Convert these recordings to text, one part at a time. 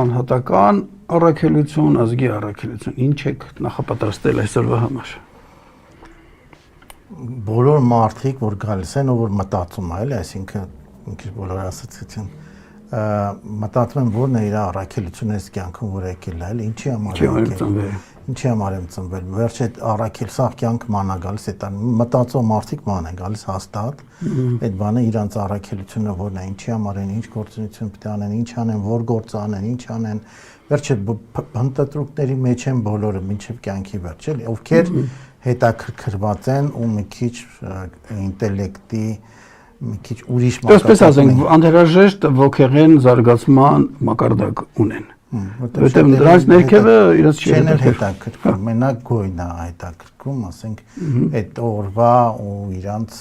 անհատական առաքելություն, ազգի առաքելություն, ինչ եք նախապատրաստել այսօրվա համար։ Բոլոր մարդիկ, որ գալիս են, որ մտածում է, այսինքն մի քիչ բոլորը ասացին, մտածում են, որն է իր առաքելությունը այս կյանքում, որ եկել է, ինչի համար եմ ծնվել, վերջ այդ առաքել սաղ կյանք ման է գալիս, այդ մտածող մարդիկ ման են գալիս հաստատ, այդ բանը իրանց առաքելությունը որն է, ինչի համար են, ինչ գործունեություն պետք է անեն, ինչ անեն, որ գործ անեն, ինչ անեն, վերջը հնդատրուկների մեջ են բոլորը մինչև կյանքի վերջ, էլի, ովքեր հետաքրքրված են ու մի քիչ ինտելեկտի, մի քիչ ուրիշ այսպես ասենք, անհրաժեշտ ոգեղեն զարգացման մակարդակ ունեն։ Որտեղ դրանց ներքևը իրաց չի հետաքրքրում, մենակ գոյն է հետաքրքրում, ասենք, այդ օրվա ու իրանց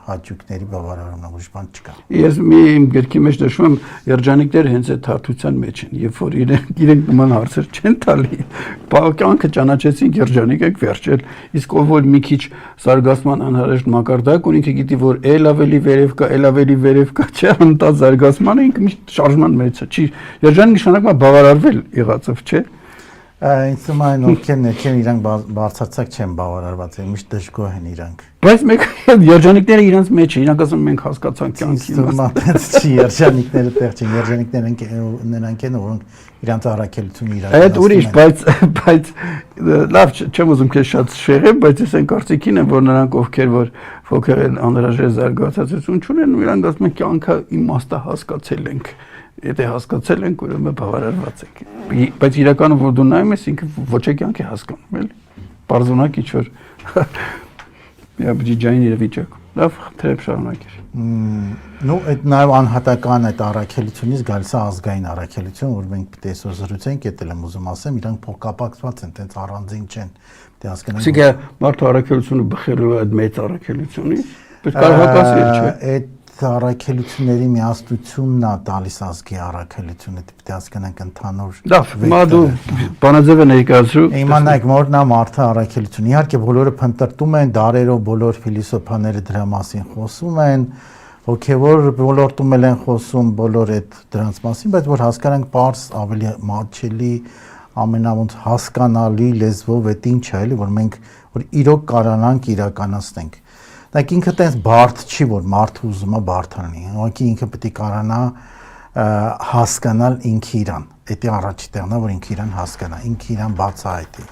հաճույքների բավարարումն է, ուրիշ բան չկա։ Ես մի իմ գրքի մեջ նշում եմ, երջանիկները հենց այդ հարթության մեջ են, երբ որ իրենք նման հարցեր չեն տալի, կյանքը ճանաչեցին երջանիկ եք վերջել, իսկ ով որ մի քիչ զարգացման անհրաժեշտ մակարդակ ունի, ինքը գիտի, որ էլ ավելի վերև կա, չէ, անտած զարգացմանը ինքը միշտ շարժման մեջ է, չի, երջանիկ նշանակում է բավարարվել եղածով, չէ։ Ինձ թվում է այն ովքեր ներքև իրանք բարձրացակ չեն բավարարված, միշտ դժգոհ են իրանք։ Բայց մեկ երջանիկները իրանց մեջ են, իրանք ասում մենք հասկացանք կյանքի իմաստը։ Չի, երջանիկները տեղ չեն, երջանիկները նրանք են, որոնք իրանց առաքելությունը իրականացնում են։ Այդ ուրիշ, բայց լավ չեմ ուզում քեզ շատ շեղեմ, բայց ես այն կարծիքին եմ, որ նրանք ովքեր որ ոգեղեն անհրաժեշտ զարգացածություն չունեն, իրանք ասում են կյանքը իմաստը հասկացել ենք։ Եթե հասկացել ենք, ուրեմն բավարարված ենք։ Բայց իրականում որ դու նայում ես, ինքը ոչ է կյանք է հասկանում, էլի։ Պարզունակ ինչ-որ բջիջային իրավիճակ։ Լավ, թրեպ շարունակիր։ Ну, այդ նաև անհատական այդ առաքելությունից գալիս է ազգային առաքելություն, որ մենք պետք է այսօր զրուցենք, դա եմ ուզում ասեմ, իրանք փոխկապակցված են, տենց առանձին չեն։ Պետք է հասկանանք։ Իսկ մարդու առաքելությունը բխելու է այդ մեծ առաքելությունից, բայց կարող է կասել, չէ։ Այդ առաքելությունների միասնությունն է տալիս ազգի առաքելությունը, պետք է հասկանանք ընդհանուր։ Լավ, հիմա դու բանաձևը ներկայացրու։ Իմանայք որն է մարդու առաքելությունը։ Իհարկե բոլորը փնտրտում են, դարերով բոլոր ֆիլիսոփաները դրա մասին խոսում են, հոգևոր ոլորտում են խոսում բոլոր այդ դրանց մասին, բայց որ հասկանանք պարզ ավելի մատչելի, ամենաոնց հասկանալի լեզվով այդ ինչ է, էլի, որ մենք որ իրոք կարողանանք իրականացնենք։ Դայք ինքը տես բարդ չի, որ մարդը ուզում է բարդանի, ուղղակի ինքը պետք է կարողանա հասկանալ ինքը իրան, դա առաջի տեղն է, որ ինքը իրան հասկանա, ինքը իրան բացահայտի։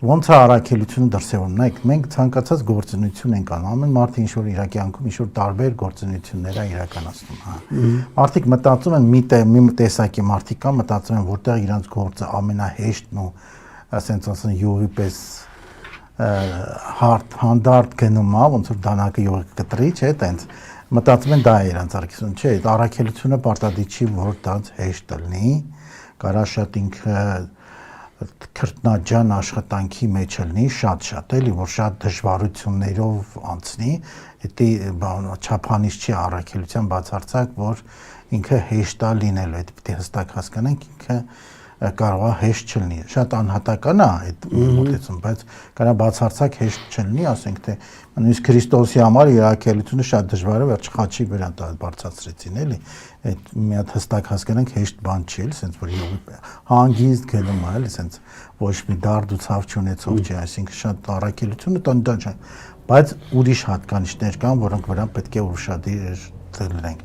Ոնց է առաքելությունը դրսևորում, նայեք, մենք ցանկացած գործունեություն ենք անում, ամեն մարդը ինչ-որ իր կյանքում ինչ-որ տարբեր գործունեություններ է իրականացնում, հա։ Մարդիկ մտածում են մի տեսակի մարդիկ կա, մտածում են, որտեղ իրանց գործը ամենահեշտն ու ասենց ասեն յուղի պես հանդարտ գնում է, ոնց որ դանակը յուղը կտրի, չէ, տենց մտածում են դա է իրանց առաքելությունը, չէ, այդ առաքելությունը պարտադիր չի, որ դա հեշտ լինի, կարա շատ ինքը քրտնաջան աշխատանքի մեջ լինի, շատ էլի, որ շատ դժվարություններով անցնի, դա չափանիշ չի առաքելության բացարձակ, որ ինքը հեշտ է լինելու, այդ պետք է հստակ հասկանանք, ինքը կարող է հեշտ չլինի, շատ անհատական է այդ մոտեցում, բայց կարա բացարձակ հեշտ չլինի, ասենք թե նույնիսկ Քրիստոսի համար առաքելությունը շատ դժվար է, վերջ խաչի վրա բարձրացրեցին, էլի, այդ մի հատ հստակ հասկանանք հեշտ բան չի, էլի, սենց որ հանգիստ գնում է, էլի, սենց ոչ մի դարդ ու ցավ չունեցող չի, այսինքն շատ առաքելությունը տոնդա չէ, բայց ուրիշ հատկանիշներ կան, որոնք վրա պետք է ուշադիր լինենք։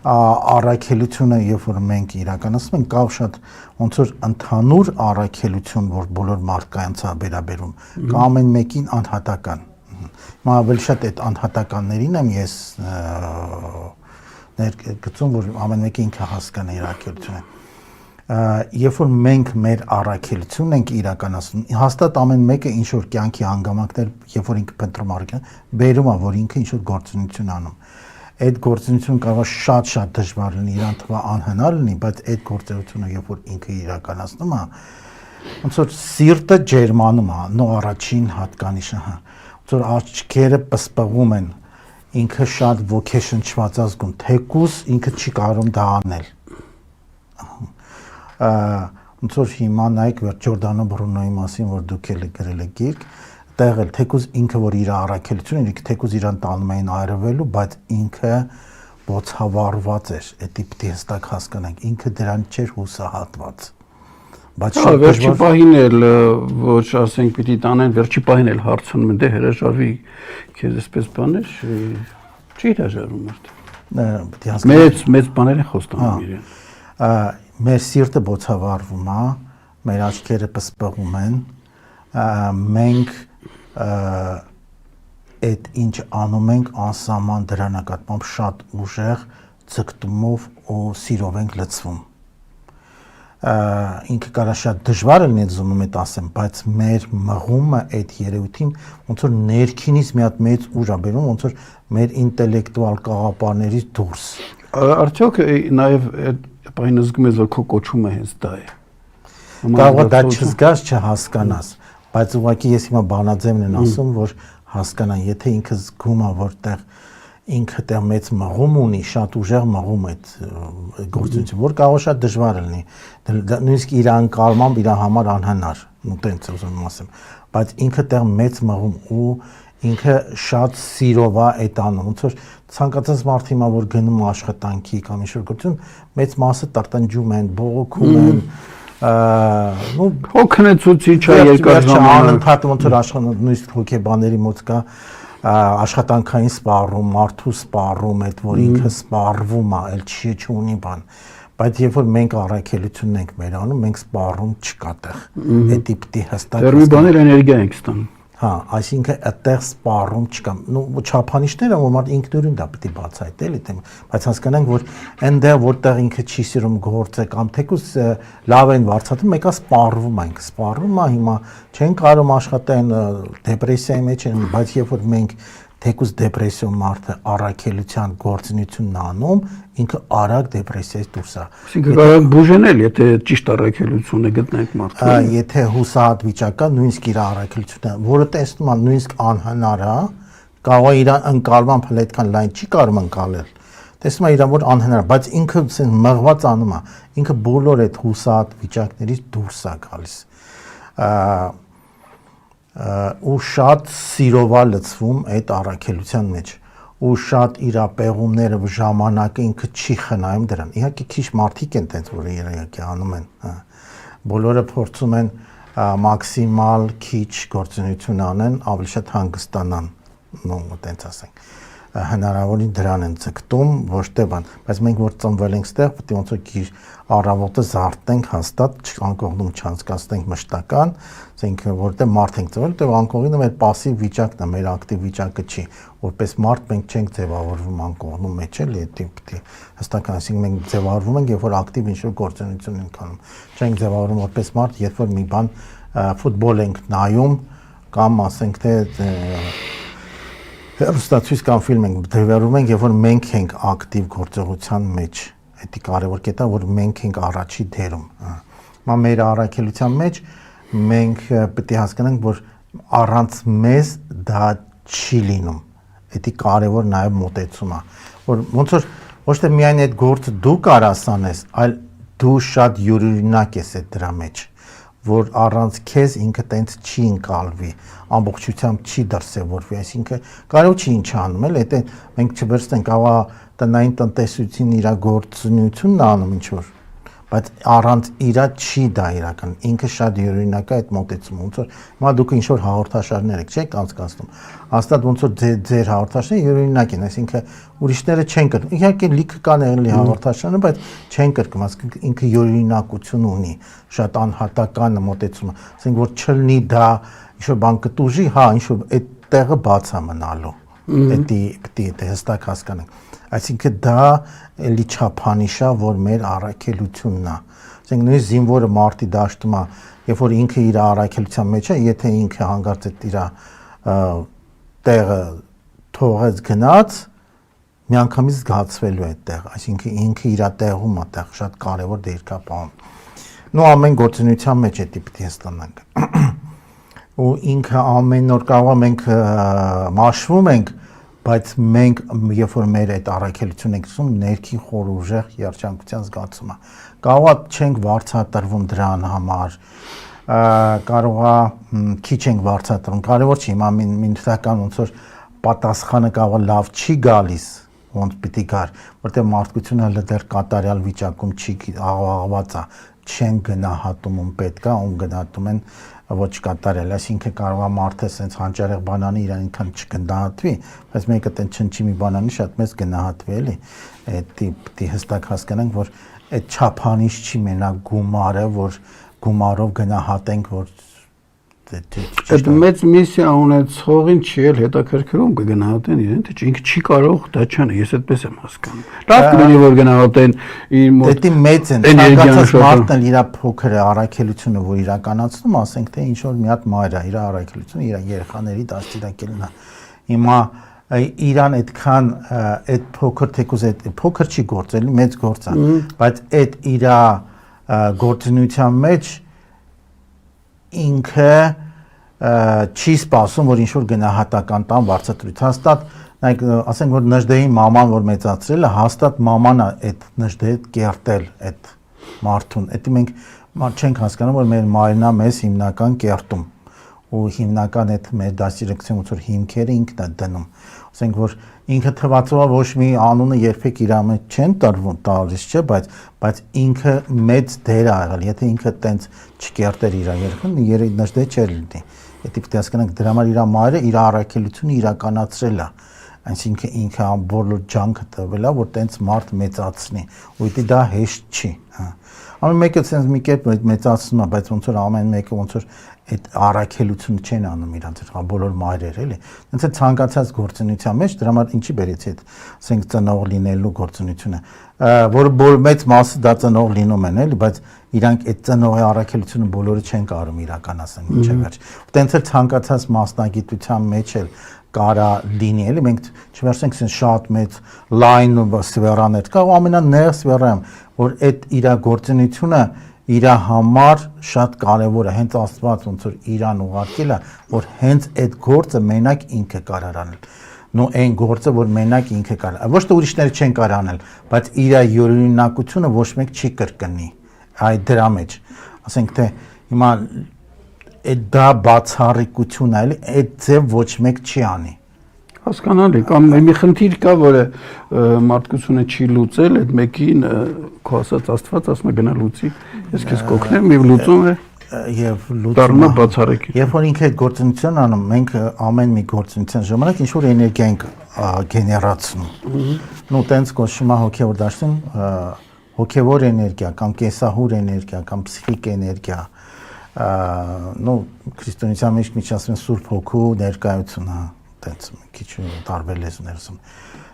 Առաքելությունը, երբ որ մենք իրականացնում ենք, կա շատ ոնց որ ընդհանուր առաքելություն, որ բոլոր մարդկանց է վերաբերում, կա ամեն մեկին անհատական։ Հիմա ավելի շատ այդ անհատականներին եմ ես ներգծում, որ ամեն մեկը ինքը հասկանա իր առաքելությունը։ Երբ որ մենք մեր առաքելությունն ենք իրականացնում, հաստատ ամեն մեկը ինչ որ կյանքի հանգամանքներ, երբ որ ինքը փնտրում առաքելություն, բերում է, որ ինքը ինչ որ գործունեություն անում։ Այդ գործունեությունը կարող է շատ դժվար լինի, իրան թվա անհնար լինի, բայց այդ գործունեությունը երբ որ ինքը իրականացնում է, ոնց որ սիրտը ջերմանում է, նո առաջին հատկանիշը, հա, ոնց որ աչքերը պսպղում են, ինքը շատ ոգեշնչված է զգում, թեկուզ ինքը չի կարող դա անել։ Ոնց որ հիմա նայեք Ջորդանո Բրունոյի մասին, որ դուք էլ գրել եք գիրք, տեղել թեկուզ ինքը որ իր առաքելությունը, ինքը թեկուզ իրան տանում էին այրվելու, բայց ինքը բոցավառված էր, դա պետք է հստակ հասկանանք, ինքը դրան չէր հուսահատված։ Բայց Հա, վերջի պահին էլ ոչ ասենք պիտի տանեն, վերջի պահին էլ հարցնում են, դե հրաժարվի քեզ այսպես բաներ, չի հրաժարվում արդեն։ Մեծ բաներ են խոստանում իրեն։ Մեր սիրտը բոցավառվում է, մեր աչքերը պսպղում են, մենք այդ ինչ անում ենք անսահման դրա նկատմամբ շատ ուժեղ ձգտումով ու սիրով ենք լցվում։ Ինքը կարա շատ դժվար լինի զոնում այդ ասեմ, բայց մեր մղումը այդ երևույթին ոնց որ ներքինից մի հատ մեծ ուժ է բերում, ոնց որ մեր ինտելեկտուալ կաղապարներից դուրս։ Արդյոք նաև այդ բանը զգում ես, որ քո կոչումը հենց դա է։ Կարող է դա չզգաս, չհասկանաս, բայց ուղղակի ես հիմա բանաձևն եմ ասում, որ հասկանան, եթե ինքը զգում է, որտեղ ինքը տեղ մեծ մղում ունի, շատ ուժեղ մղում այդ գործունեությունը, որ կարող է շատ դժվար լինի, նույնիսկ իր անկալմամբ իր համար անհնար, ու տենց ուզում ասեմ, բայց ինքը տեղ մեծ մղում ու ինքը շատ սիրով է այդ անում, ոնց որ ցանկացած մարդ հիմա որ գնում աշխատանքի կամ ինչ-որ գործում, մեծ մասը տրտնջում են, բողոքում են, հոգնեցուցիչ է երկար ժամանակ, անընդհատ ոնց որ նույնիսկ հոգեբաների մոտ կա աշխատանքային սպառում, մարդու սպառում, այդ որ ինքը սպառվում է, այլ չունի բան, բայց երբ որ մենք առաքելությունն ենք մեր անում, մենք սպառում չկա տեղ, այդ պիտի հստակ դեռ մի բաներ էներգիա ենք ստանում։ Հա, այսինքն այդտեղ սպառում չկա, չափանիշները որ մարդ ինքնուրույն դա պիտի բացահայտի, էլի, բայց հասկանանք, որ այնտեղ որտեղ ինքը չի սիրում գործը կամ թեկուզ լավ են վարչատում, մեկը սպառվում է, ինքը սպառվում է, հիմա չեն կարող աշխատեն դեպրեսիայի մեջ են, բայց երբ որ մենք թեկուզ դեպրեսիոն մարդը առաքելության գործունեությունն անում, ինքը արագ դեպրեսիայից դուրս է։ Այսինքն կարող բուժենել, եթե ճիշտ առաքելությունը գտնենք մարդու։ Եթե հուսահատ վիճակ կա, նույնիսկ իր առաքելությունը, որը տեսնում է նույնիսկ անհնար է, կարող է իր ընկալման փոլ այդքան լայն չի կարող ընկալել։ Տեսնում է իրան որ անհնար, բայց ինքը ասեն մղված անում է, ինքը բոլոր այդ հուսահատ վիճակներից դուրս է գալիս։ Ու շատ սիրով է լցվում այդ առաքելության մեջ ու շատ իր պեղումները ժամանակը ինքը չի խնայում դրան իհարկե քիչ մարդիկ են տենց որ երեւակի անում են բոլորը փորձում են մաքսիմալ քիչ գործունեություն անեն ավելի շատ հանգստանան նո տենց ասենք հնարավորին դրան են ձգտում ոչ թե բան բայց մենք որ ծնվել ենք ստեղ պետք է ոնց որ գիր առավոտը զարթենք հաստատ անկողնում չանցկացնենք մշտական ասենք որտեղ մարդ ենք ծնվել դե անկողինը մեր пассив վիճակն է մեր ակտիվ վիճակը չի որպես մարդ մենք չենք ձևավորվում անկողնում մեջ էլի դա պետք է հստակ ասենք մենք ձևավորվում ենք երբ որ ակտիվ ինչ-որ գործունեություն ենք անում չենք ձևավորվում որպես մարդ երբ որ մի բան ֆուտբոլ ենք նայում կամ ասենք թե Հերոստացույց կամ ֆիլմ ենք դերվերում ենք, երբ որ մենք ենք ակտիվ գործողության մեջ, դա կարևոր կետա, որ մենք ենք առաջի դերում։ Հիմա մեր առաքելության մեջ մենք պետք է հասկանանք, որ առանց մեզ դա չի լինում։ Դա կարևոր նաև մոտեցում է, որ ոնց որ ոչ թե միայն այդ գործը դու կարաս անես, այլ դու շատ յուրօրինակ ես այդ դրա մեջ որ առանց քեզ ինքը տենց չի ընկալվի, ամբողջությամբ չի դրսևորվի, այսինքն կարող չի ինչ անում, էլ դա մենք չվերցնենք, ավա տնային տնտեսությունն իր գործունեությունն անում ինչ որ, բայց առանց իրա չի դա իրական, ինքը շատ յուրօրինակ է այդ մոտեցումը, ոնց որ հիմա դուք ինչ որ հաղորդաշարներ եք, չեք անցկացնում, հաստատ ոնց որ ձեր հաղորդաշարները յուրօրինակ են, այսինքն ուրիշները չեն կրկնում, իհարկե լիքը կան եղել հաղորդաշարներ, բայց չեն կրկնում, այսինքն ինքը յուրօրինակություն ունի, շատ անհատական մոտեցումը, ասենք որ չլինի դա ինչ որ բան կտուժի, հա, ինչ որ այդ տեղը բաց է մնալու, դա հստակ հասկանանք, այսինքն դա էլի չափանիշ է, որ մեր առաքելությունն է, ասենք նույնիսկ զինվորը մարտի դաշտում է, երբ որ ինքը իր առաքելության մեջ է, եթե ինքը հանգարց այդ իր տեղը թողեց գնաց, միանգամից զգացվելու է այդտեղ, այսինքն ինքը իր տեղում է, տեղ շատ կարևոր դեր կա բան։ Նո ամեն գործունեության մեջ է դա պետք է ստանանք։ Ու ինքը ամեն օր կարող մենք մաշվում ենք, բայց մենք երբ որ մեր այդ առաքելությունն ենք զգում, ներքի խոր ուժեղ երջանկության զգացում է։ Կարող է չենք վարձատրվում դրան համար, կարող է քիչ ենք վարձատրում, կարևոր չի, հիմա մինթական ոնց որ պատասխանը կարող լավ չի գալիս, ոնց պիտի գար, որտեղ մարդկությունը հələ դեռ կատարյալ վիճակում չի աղաղված է, չեն գնահատում ում պետքա, ում գնահատում են ոչ կատարյալ, այսինքն կարող է մարդը sense հանճարեղ բանանի իրան ինքան չգնահատվի, բայց մեկը տեն չնչի մի բանանի շատ մեծ գնահատվի էլի, պիտի հստակ հասկանանք, որ այդ չափանիշ չի մենակ գումարը, որ գումարով գնահատենք, որ այդ մեծ միսիա ունեցողին չի էլ հետաքրքրում կգնահատեն իրեն, թե ինքը չի կարող դա չանի, ես այդպես եմ հասկանում։ Լավ կլինի որ գնահատեն իր մոտ։ Դա մեծ են, ցանկացած մարդն իր փոքր առաքելությունը, որ իրականացնում, ասենք թե ինչ որ մի հատ մայր է, իր առաքելությունը, իր երեխաների դաստիարակելն է։ Հիմա իրան այդքան այդ փոքր թեկուզ այդ փոքր չի գործել, մեծ գործ է, բայց այդ իր գործունեության մեջ ինքը չի սպասում, որ ինչ-որ գնահատական տան բարձրացրույց։ Հաստատ, նայեք, ասենք որ Նժդեի մաման որ մեծացրել է, հաստատ մաման է այդ Նժդեի կերտել այդ մարդուն։ Դա մենք չենք հասկանում, որ մեր մայրն է մեզ հիմնական կերտում ու հիմնական այդ մեր դաստիարակության ոնց որ հիմքերը ինքն է դնում։ Ասենք որ ինքը թվացողը ոչ մի անունը երբեք իր մեջ չեն տալիս, չէ, բայց ինքը մեծ դեր ա եղել, եթե ինքը տենց չկերտեր իր երեխան, Նժդե չէր լինի։ Եթե պիտի հասկանանք դրա համար իր մայրը իր առաքելությունը իրականացրել է, այսինքն ինքը բոլոր ջանքը տվել է, որ տենց մարդ մեծացնի, ու դա հեշտ չի, հա։ Ամեն մեկը sense մի կերպ մեծացնում է, բայց ոնց որ ամեն մեկը ոնց որ այդ առաքելությունը չեն անում իրանց, հա բոլոր մայրերը էլի։ Հենց այդ ցանկացած գործունեության մեջ դրա համար ինչի բերեցի այդ ասենք ծնող լինելու գործունեությունը, որ մեծ մասը դա ծնող լինում են էլի, բայց իրանք այդ ծնողի առաքելությունը բոլորը չեն կարող իրականացնել մինչև վերջ։ Տենց էլ ցանկացած մասնագիտության մեջ էլ կարա լինի էլի, մենք չվերցնենք sense շատ մեծ լայն սվերաներ կա, ու ամենանեղ սվերան, որ այդ իր գործունեությունը իր համար շատ կարևոր է, հենց Աստված ոնց որ իրան ուղարկել է, որ հենց այդ գործը մենակ ինքը կարող անել։ Նո այն գործը, որ մենակ ինքը կարող։ Ոչ թե ուրիշները չեն կարող անել, բայց իր յուրօրինակությունը ոչ մեկ չի կրկնի այդ դրա մեջ։ Ասենք թե հիմա այդ դա բացառիկություն է, այդ ձև ոչ մեկ չի անի։ Հասկանալի, կամ մի խնդիր կա, որը մարդկությունը չի լուծել, այդ մեկին քո ասած Աստված ասում է գնա լուծի, ես քեզ կօգնեմ, մի լուծում է եւ դառնա բացառիկ։ Երբ որ ինքը այդ գործունեություն անում, մենք ամեն մի գործունեության ժամանակ ինչ որ էներգիա ենք գեներացնում։ Նու տենց կոչվում է հոգեոր դաշտում հոգեոր էներգիա կամ կեսահուր էներգիա կամ պսիխիկ էներգիա, նու քրիստոնեության մեջ ինչ ասում են Սուրբ Հոգու ներկայությունը, տենց մի քիչ տարբեր լեզուներ ասում։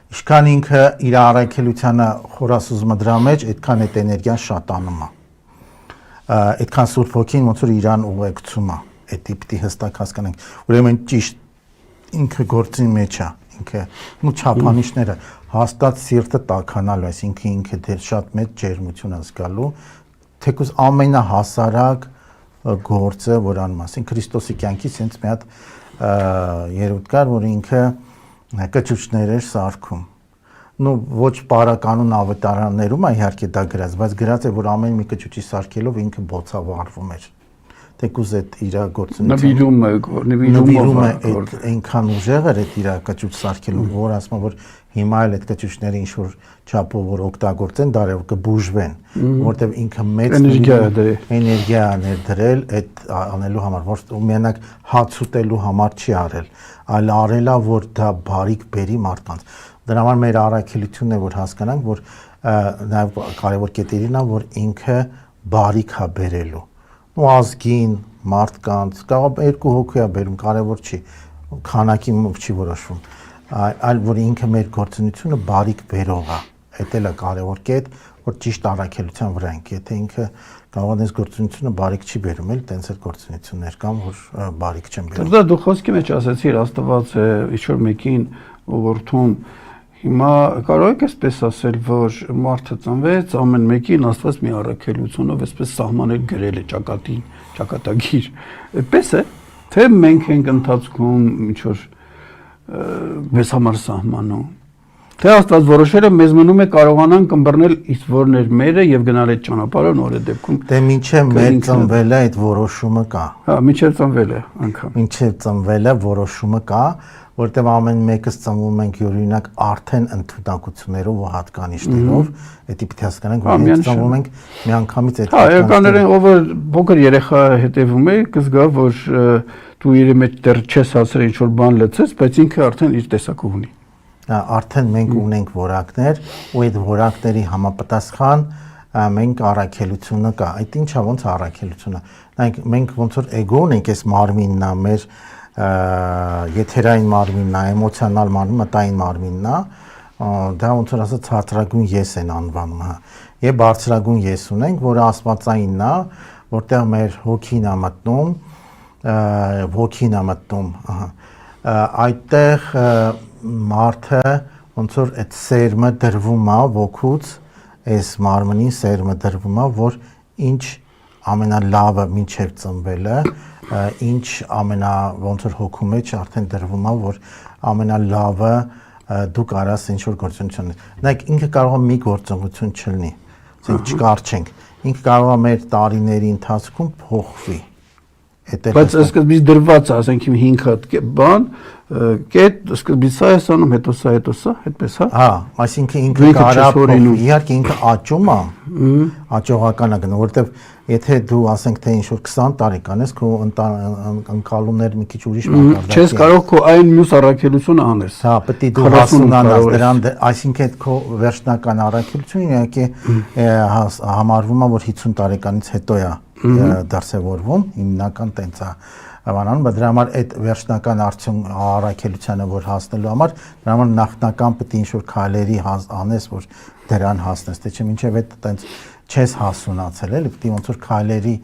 Ինչքան ինքը իր առաքելությանը խորասուզում է դրա մեջ, այդքան այդ էներգիան շատանում է։ Այդքան Սուրբ Հոգին ոնց որ իրան ուղեկցում է, այդ պիտի հստակ հասկանանք։ Ուրեմն ճիշտ ինքը գործի մեջ է, ինքը ու չափանիշները հաստատ սիրտը տաքանալու, այսինքն ինքը դեռ շատ մեծ ջերմություն է զգալու, թեկուզ ամենահասարակ գործը, որ անում, ասենք Քրիստոսի կյանքի sense մի հատ երևույթ կար, որ ինքը կճուճներ էր սարքում։ Նու ոչ պարականուն ավետարաններում է իհարկե դա գրած, բայց գրած է, որ ամեն մի կճուճի սարքելով ինքը բոցավառվում էր։ Թեկուզ այդ իր գործունեությունը նվիրում է այդ այնքան ուժեղ էր այդ իր կճուճ սարքելու, որ ասում որ հիմա էլ այդ կճուճները ինչ որ չափով որ օգտագործեն, դարեր կբուժվեն, որտեղ ինքը մեծ էներգիա ներդրել այդ անելու համար, որ միանակ հաց ուտելու համար չի արել, այլ արելա որ դա բարիք բերի մարդկանց։ Դրա համար մեր առաքելությունն է որ հասկանանք, որ նաև կարևոր կետերին է, որ ինքը բարիք է բերելու։ Ու ազգին, մարդկանց, կարող երկու հոգու է բերում, կարևոր չի, քանակի չի որոշվում, այլ որ ինքը մեր գործունեությունը բարիք բերող է։ Այդ էլ է կարևոր կետ, որ ճիշտ առաքելության վրա ենք, եթե ինքը կարող է գործունեությունը բարիք չի բերում, էլ տենց էլ գործունեություններ կան, որ բարիք չեն բերում։ Դա դու խոսքի մեջ ասացիր, Աստված է ինչ-որ մեկին ուղղորդում, հիմա կարող եք այսպես ասել, որ մարդը ծնվեց, ամեն մեկին Աստված մի առաքելությունով այսպես սահմանել գրել է ճակատին, ճակատագիր։ Այդպես է, թե մենք ենք ընթացքում ինչ-որ մեզ համար սահմանում։ Թե Աստված որոշել է մեզ մնում է կարողանանք ըմբռնել իսկ որներ մերը եւ գնալ այդ ճանապարհը նորը դեպքում Դե մինչև մեր ծնվել է այդ որոշումը կա։ հա մինչև ծնվել է անգամ Մինչև ծնվել է որոշումը կա, որտեղ ամեն մեկս ծնվում ենք յուրօրինակ արդեն ընդունակություններով ու հատկանիշներով, դա պիտի հասկանանք, որ մենք ծնվում ենք միանգամից այդ հա երկաներեն ով փոքր երեխա հետևում է կզգա որ դու իր մեջ դեռ չես հասել ինչ որ բան լցես բայց ինքը արդեն իր տեսակը ունի արդեն մենք ունենք որակներ ու այդ որակների համապատասխան մենք առաքելությունը կա այդ ինչա ոնց առաքելությունը մենք ոնց որ էգո ունենք այս մարմինն է մեր եթերային մարմինն է էմոցիոնալ մարմին մտային մարմինն է դա ոնց որ ասած ցածրագույն ես են անվանում հա եւ բարձրագույն ես ունենք որը աստվածայինն է որտեղ մեր հոգին է մտնում այդտեղ մարդը ոնց որ այդ սերմը դրվում է ոգուց այս մարմնին սերմը դրվում է որ ինչ ամենալավը մինչև ծնվելը ինչ ամենա ոնց որ հոգու մեջ արդեն դրվում է որ ամենալավը դու կարաս ինչ որ գործունեություն նայեք ինքը կարող է մի գործունեություն չլինի ասենք չկարչենք ինքը կարող է մեր տարիների ընթացքում փոխվի բայց սկզբից դրված է ասենք իմ 5 հատ բան կետ սկզբից սա է անում հետո սա այդպես հա հա այսինքն ինքը կարա փոխվի իհարկե ինքը աճում է աճողական է գնում որովհետև եթե դու ասենք թե ինչ որ 20 տարեկան ես քո ընկալումներ մի քիչ ուրիշ մակարդակի չես կարող քո այն մյուս առաքելությունը անես հա պետք է դու հասունանաս դրան այսինքն այդ քո վերջնական առաքելությունը իհարկե համարվում է որ 50 տարեկանից հետո է դրսևորվում հիմնական տենց է բանանում բայց դրա համար այդ վերջնական առաքելությանը որ հասնելու համար դրա համար նախնական պետք է ինչ որ քայլերի անես որ դրան հասնես թե չէ մինչև այդ տենց չես հասունացել էլի պետք է ոնց որ քայլերի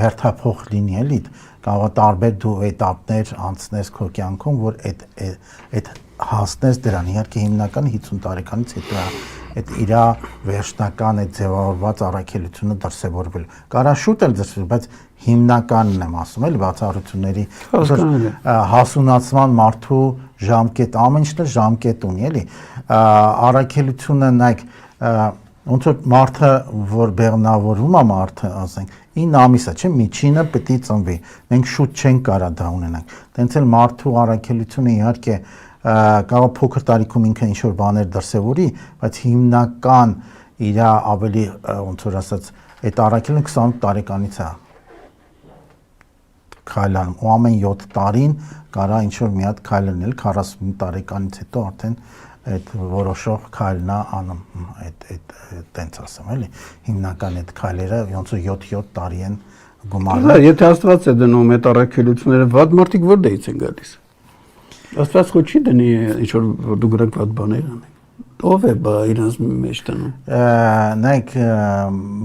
հերթափոխ լինի էլի կարող է տարբեր դու էտապներ անցնես քո կյանքում որ այդ հասնես դրան իհարկե հիմնականը 50 տարեկանից հետո այդ իրա վերջնական այդ ձևավորված առաքելությունը դրսևորվել կարա շուտ էլ դրսևորվի բայց հիմնականն եմ ասում էլի բացառությունների հասունացման մարդու ժամկետ ամեն ինչն ժամկետ ունի էլի առաքելությունը նայեք ոնց որ մարդը որ բեղմնավորվում է մարդը ասենք 9 ամիս է չէ միջինը պետք է ծնվի մենք շուտ չենք կարա դա ունենանք տենց էլ մարդու առաքելությունը իհարկե կարող փոքր տարիքում ինքը ինչ որ բաներ դրսևորի բայց հիմնական իր ավելի ոնց որ ասած այդ առաքելը 28 տարեկանից է քայլանում ու ամեն 7 տարին կարա ինչ որ մի հատ քայլ լինել 45 տարեկանից հետո արդեն այդ որոշող քայլն է անում այդ տենց ասեմ էլի հիմնական այդ քայլերը ոնց որ 7 տարի են գումարվում հա եթե Աստված է դնում այդ առաքելությունները վատ մարդիկ որտեղից են գալիս Աստված ხო չի դնի ինչ որ դու գրեք վատ բաներ անեք ով է բա իրանց մեջ դնում նայեք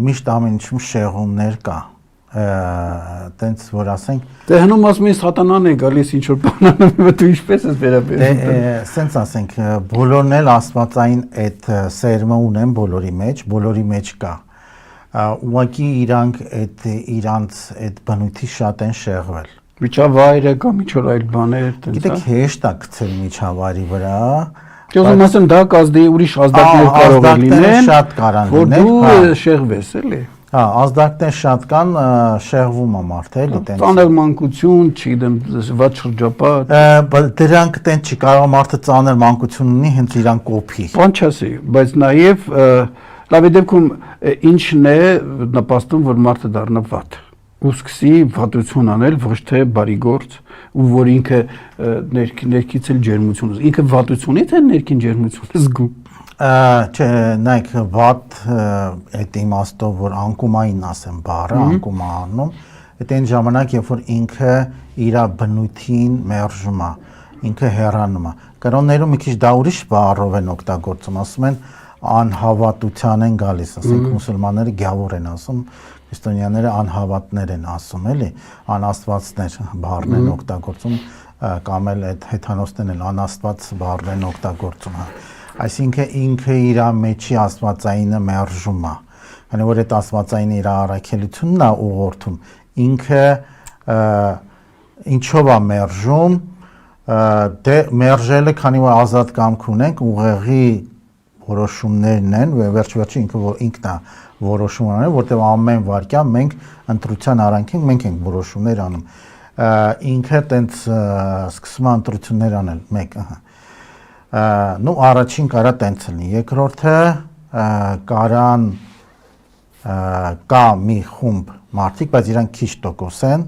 միշտ ամեն ինչում շեղումներ կա տենց որ ասենք դե հնում ասում ես սատանան է գալիս ինչ որ բան անում դու ինչպես ես վերաբերվում դե սենց ասենք բոլորն էլ աստվածային այդ սերմը ունեն բոլորի մեջ կա ուղղակի իրանք այդ իրանց այդ բնույթի շատ են շեղվել միջավայրը կամ ինչ որ այլ բաներ տենց գիտեք հեշտ է գցել միջավայրի վրա Ես ասեմ դա կազդի ուրիշ ազդակներ կարող են լինեն շատ կարան լինեն որ դու շեղվես էլի հա ազդակներ շատ կան շեղվում է մարդը էլի տենց ծանր մանկություն չգիտեմ վատ շրջապատ դրանք տենց չի կարող մարդը ծանր մանկություն ունի հենց իրան կոփի բան չասի բայց նաև լավ դեպքում ինչն է նպաստում որ մարդը դառնա վատ ու սկսի վատություն անել ոչ թե բարի գործ ու որ ինքը ներքից էլ ջերմություն ինքը վատությունից է ներքին ջերմություն զգում չէ նայեք վատ այդ իմաստով որ անկումային ասեմ բառը անկում առնում այդ այն ժամանակ երբ որ ինքը իր բնույթին մերժում է ինքը հեռանում է կրոններում մի քիչ դա ուրիշ բառով են օգտագործում ասում են անհավատության են գալիս ասենք մուսուլմանները գյավոր են ասում քրիստոնյաները անհավատներ են ասում էլի անաստվածներ բառն են օգտագործում կամ էլ այդ հեթանոսներն են անաստված բառն են օգտագործում այսինքն ինքը իր մեջի աստվածայինը մերժում է քանի որ այդ աստվածայինը իր առաքելությունն է ուղղորդում ինքը ինչով է մերժում Դե մերժելը քանի որ ազատ կամք ունենք ուղեղի որոշումներն են վերջ-վերջի ինքն է որոշում անում որտեղ ամեն վարքյան մենք ընտրության արանքին մենք ենք որոշումներ անում ինքը տենց սկսում է ընտրություններ անել մեկ նու առաջին կարա տենց լինի երկրորդը կարան կա մի խումբ մարդիկ բայց իրանք քիչ տոկոս են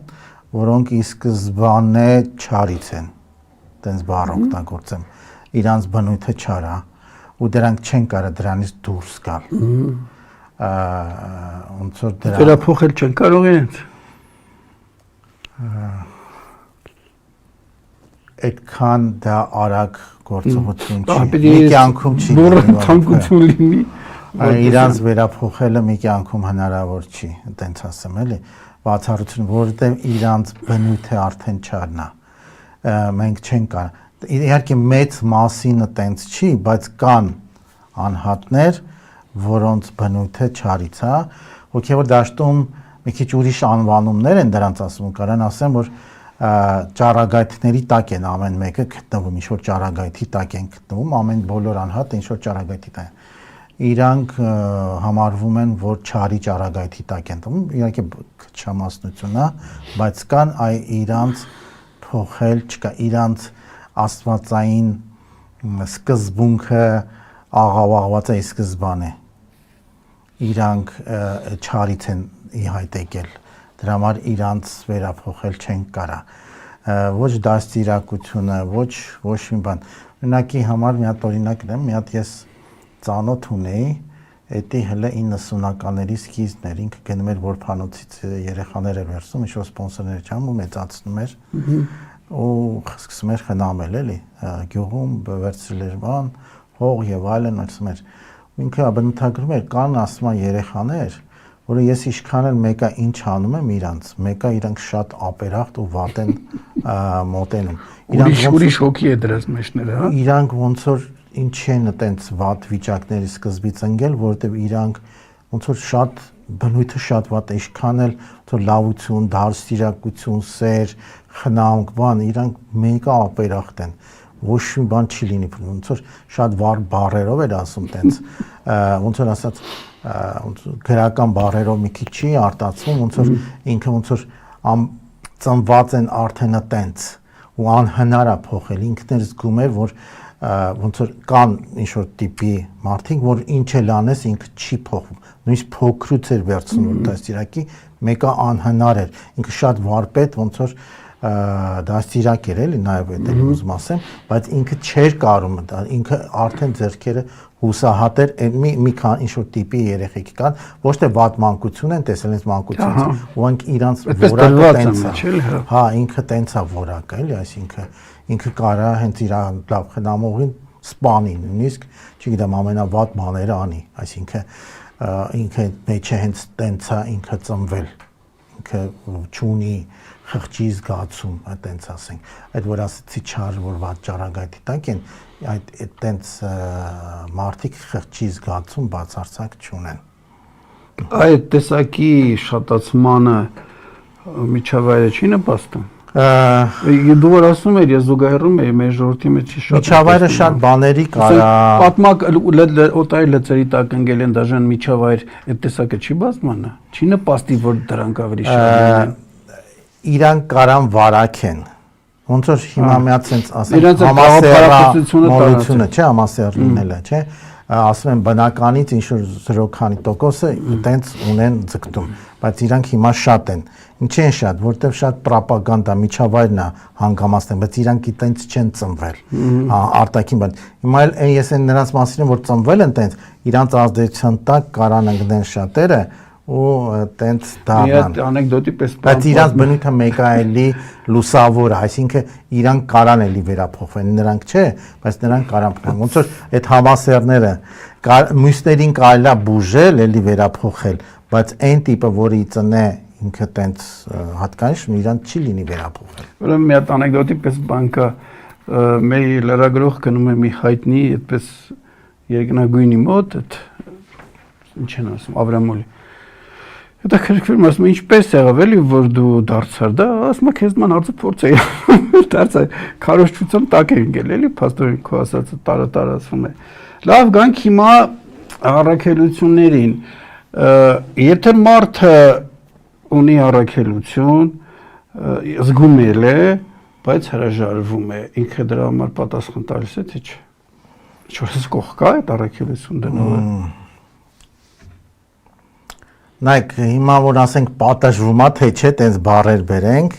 որոնք ի սկզբանե չարից են տենց բառ օգտագործեմ իրանց բնույթը չար է ու դրանք չեն կարող դրանից դուրս գալ ոնց որ դրա վերափոխել չեն կարող իրենց այդքան դա արագ գործողություն չի մի կյանքում չի բուրը թանկություն լինի իրանց վերափոխելը մի կյանքում հնարավոր չի տենց ասեմ էլի բացառություն որովհետև իրանց բնույթը արդեն չարն է մենք չենք կարող իհարկե մեծ մասինը տենց չի բայց կան անհատներ որոնց բնույթը չարից է հոգևոր դաշտում մի քիչ ուրիշ անվանումներ են դրանց ասում կարան ասեմ որ ճառագայթների տակ են ամեն մեկը գտնվում ինչ որ ճառագայթի տակ են գտնվում ամեն բոլոր անհատը ինչ որ ճառագայթի տակ իրանք համարվում են որ չարի ճառագայթի տակ են գտնվում իհարկե չամասնություն է բայց կան այ իրանց փոխել չկա իրանց աստվածային սկզբունքը աղավաղված է սկզբանե իրանք չարից են ի հայտ եկել դրա համար իրանց վերափոխել չեն կարա ոչ դաստիարակությունը ոչ մի բան օրինակի համար մի հատ օրինակ դեմ մի հատ ես ծանոթ ունեի էդի հələ 90-ականների սկիզբն էր ինքը գնում էր որփանոցից երեխաներ էր վերցնում ինչ որ սպոնսորներ չամ ու մեծացնում էր ու սկսում էր խնամել էլի գյուղում վերցրել էր բան հող եւ այլն ասում էր ինքը բնութագրում էր կան ասում են երեխաներ որը ես ինչքան էլ մեկը ինչ անում եմ իրանց մեկը իրանք շատ ապերախտ ու վատ են մոտենում ուրիշ հոգի է դրած մեջները հա իրանք ոնց որ ինչ են այտենց վատ վիճակների սկզբից ընկել որովհետեւ իրանք ոնց որ շատ բնույթը շատ վատ է ինչքան էլ ոնց որ լավություն դարձիրակություն սեր խնամք բան իրանք մեկը ապերախտ են ոչ մի բան չի լինի ոնց որ շատ վառ բառերով էր ասում տենց ոնց որ ասած գրական բառերով մի քիչ չի արտացվում ոնց որ ինքը ոնց որ ծնված են արդեն տենց ու անհնար է փոխել ինքն էլ զգում էր որ ոնց որ կան ինչ որ տիպի մարդիկ որ ինչ էլ անես ինքը չի փոխվում նույնիսկ փոքրուց էր վերցնում դաստիարակի մեկը անհնար էր ինքը շատ վարպետ ոնց որ դաստիարակ էր էլի նաև դա ուզում ասեմ բայց ինքը չէր կարում ինքը արդեն ձեռքերը հուսահատ էր մի քան ինչ որ տիպի երեխեք կան ոչ թե վատ մանկություն են տեսել ինձ մանկությունից ու անք իրանց որակը տենց է հա ինքը տենց է որակը էլի այսինքն ինքը կարա հենց իր լավ խնամողին սպանի նույնիսկ չգիտեմ ամենավատ բաները անի այսինքն ինքը մեջը հենց տենց է ինքը ծնվել ինքը չունի խղճի զգացում այտենց ասենք այդ որ ասեցի չար որ վատ ճառագայթի տակ են այդ այտենց մարդիկ խղճի զգացում բացարձակ չունեն այդ տեսակի շատացմանը միջավայրը չի նպաստում դու որ ասում ես ես զուգահեռում եմ մեր ժողովրդի մեջ շատ միջավայրը շատ բաների կարա պատմակ օտարի լծերի տակ ընկել են դաժան միջավայր այդ տեսակը չի բազմանը չի նպաստի որ դրանք ավելի շատ լինեն իրանք կարան վարակեն ոնց որ հիմա միացենց ասենք համասեռությունը չէ համասեռ լինելը չէ ասում են բնականից ինչ որ 0 քանի տոկոսը այտենց ունեն ձգտում բայց իրանք հիմա շատ են ինչի են շատ որտեվ շատ ռոպագանդա միջավայրն է հանգամացնում բայց իրանք այտենց չեն ծնվել արտաքին բան հիմա էլ ես են նրանց մասին որ ծնվել են այտենց իրանք ազդեցության տակ կարան ընկնեն շատերը ու տենց դառնան անեկդոտի պես բայց իրանք բնույթը մեկը էլի լուսավոր է այսինքն իրանք կարան էլի վերափոխվեն նրանք չէ բայց նրանք կարան փոխեն ոնց որ այդ համասեռները մյուսներին կարելի է բուժել էլի վերափոխել բայց այն տիպը որի ծնե ինքը տենց հատկանիշ իրանք չի լինի վերափոխել ուրեմն մի հատ անեկդոտի պես բան կա մեր լրագրող գնում է մի հայտնի այդպես երկնագույնի մոտ այդ ինչ են ասում Ավրամոլի հետաքրքրում ասում ինչպես եղավ էլի որ դու դարձար դա ասում քեզ ման հարցը փորձ է դարձա քարոշչության տակ է ընկել էլի փաստորեն քո ասածը տարածվում է լավ գանք հիմա առաքելություններին եթե մարդը ունի առաքելություն զգումել է բայց հրաժարվում է ինքը դրա համար պատասխան տալիս է թե չէ Չորս կողք կա այդ առաքելություն դնողը Նայեք, հիմա որ ասենք պատժվում է, թե չէ, տենց բառեր բերենք,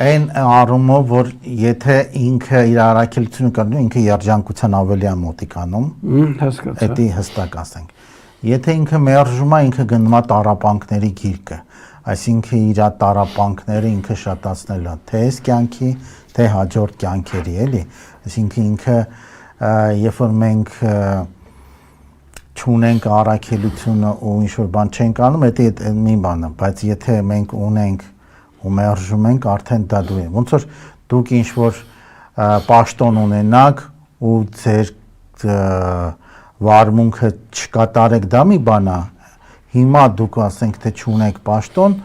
այն առումով, որ եթե ինքը իր առաքելությունը կրնում, ինքը երջանկության ավելի է մոտիկանում, հասկացա։ Դա հստակ ասենք։ Եթե ինքը մերժում է, ինքը գնում է տառապանքների գիրկը, այսինքն իր տառապանքները ինքը շատացնել է, թե այս կյանքի, թե հաջորդ կյանքերի, էլի, այսինքն ինքը երբ որ մենք չունենք առաքելությունը ու ինչ-որ բան չենք անում, դա մի բան է, բայց եթե մենք ունենք ու մերժում ենք, արդեն դա դու է։ Ոնց որ դուք ինչ-որ պաշտոն ունենաք ու ձեր վարմունքը չկատարեք, դա մի բան է։ Հիմա դուք ասենք թե չունեք պաշտոն,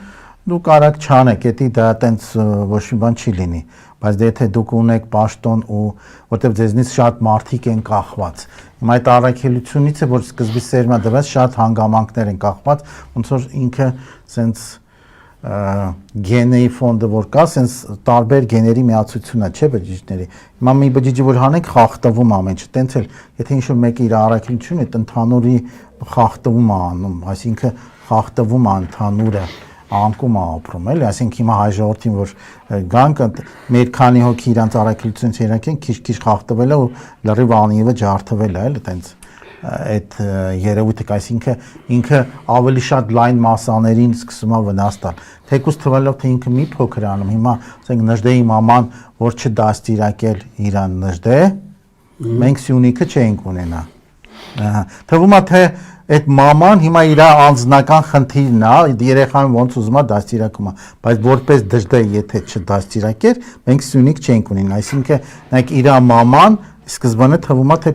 դուք արագ չանեք, դա տենց ոչ մի բան չի լինի։ Բայց եթե դուք ունեք պաշտոն ու որտեղ ձեզնից շատ մարդիկ են կախված հիմա այդ առաքելությունից է որ սկզբից սերմա դրված շատ հանգամանքներ են կախված ոնց որ ինքը սենց գենեի ֆոնդը որ կա սենց տարբեր գեների միացությունն է չէ բջիջների հիմա մի բջիջը որ հանենք խախտվում ամեն ինչ տենց էլ եթե ինչ-որ մեկը իր առաքելությունը այդ ընդհանուրի խախտվում է անում այսինքն խախտվում է ընդհանուրը անկում ապրում էլի, այսինքն հիմա հայ ժողովրդին որ գանք մեր քանի հոգի իրանց առաքելությունից երակեն քիչ խախտվել է ու լրիվ անիվը ջարդվել է, էլի տենց այդ երևույթը, այսինքն ինքը ավելի շատ լայն մասաներին սկսում է վնաս տալ։ Թեկուզ թվալով թե ինքը մի փոքր անում, հիմա ասենք Նժդեի մաման որ չդաստիարակել իրան Նժդե, մենք Սյունիքը չենք ունենա։ Թվում է թե այդ մաման հիմա իր անձնական խնդիրն է, երեխան ոնց ուզում է դաստիարակում է, բայց որպես դժդե եթե չդաստիարակեր, մենք Սյունիք չենք ունենա, այսինքն նայեք իր մաման սկզբանե թվում է թե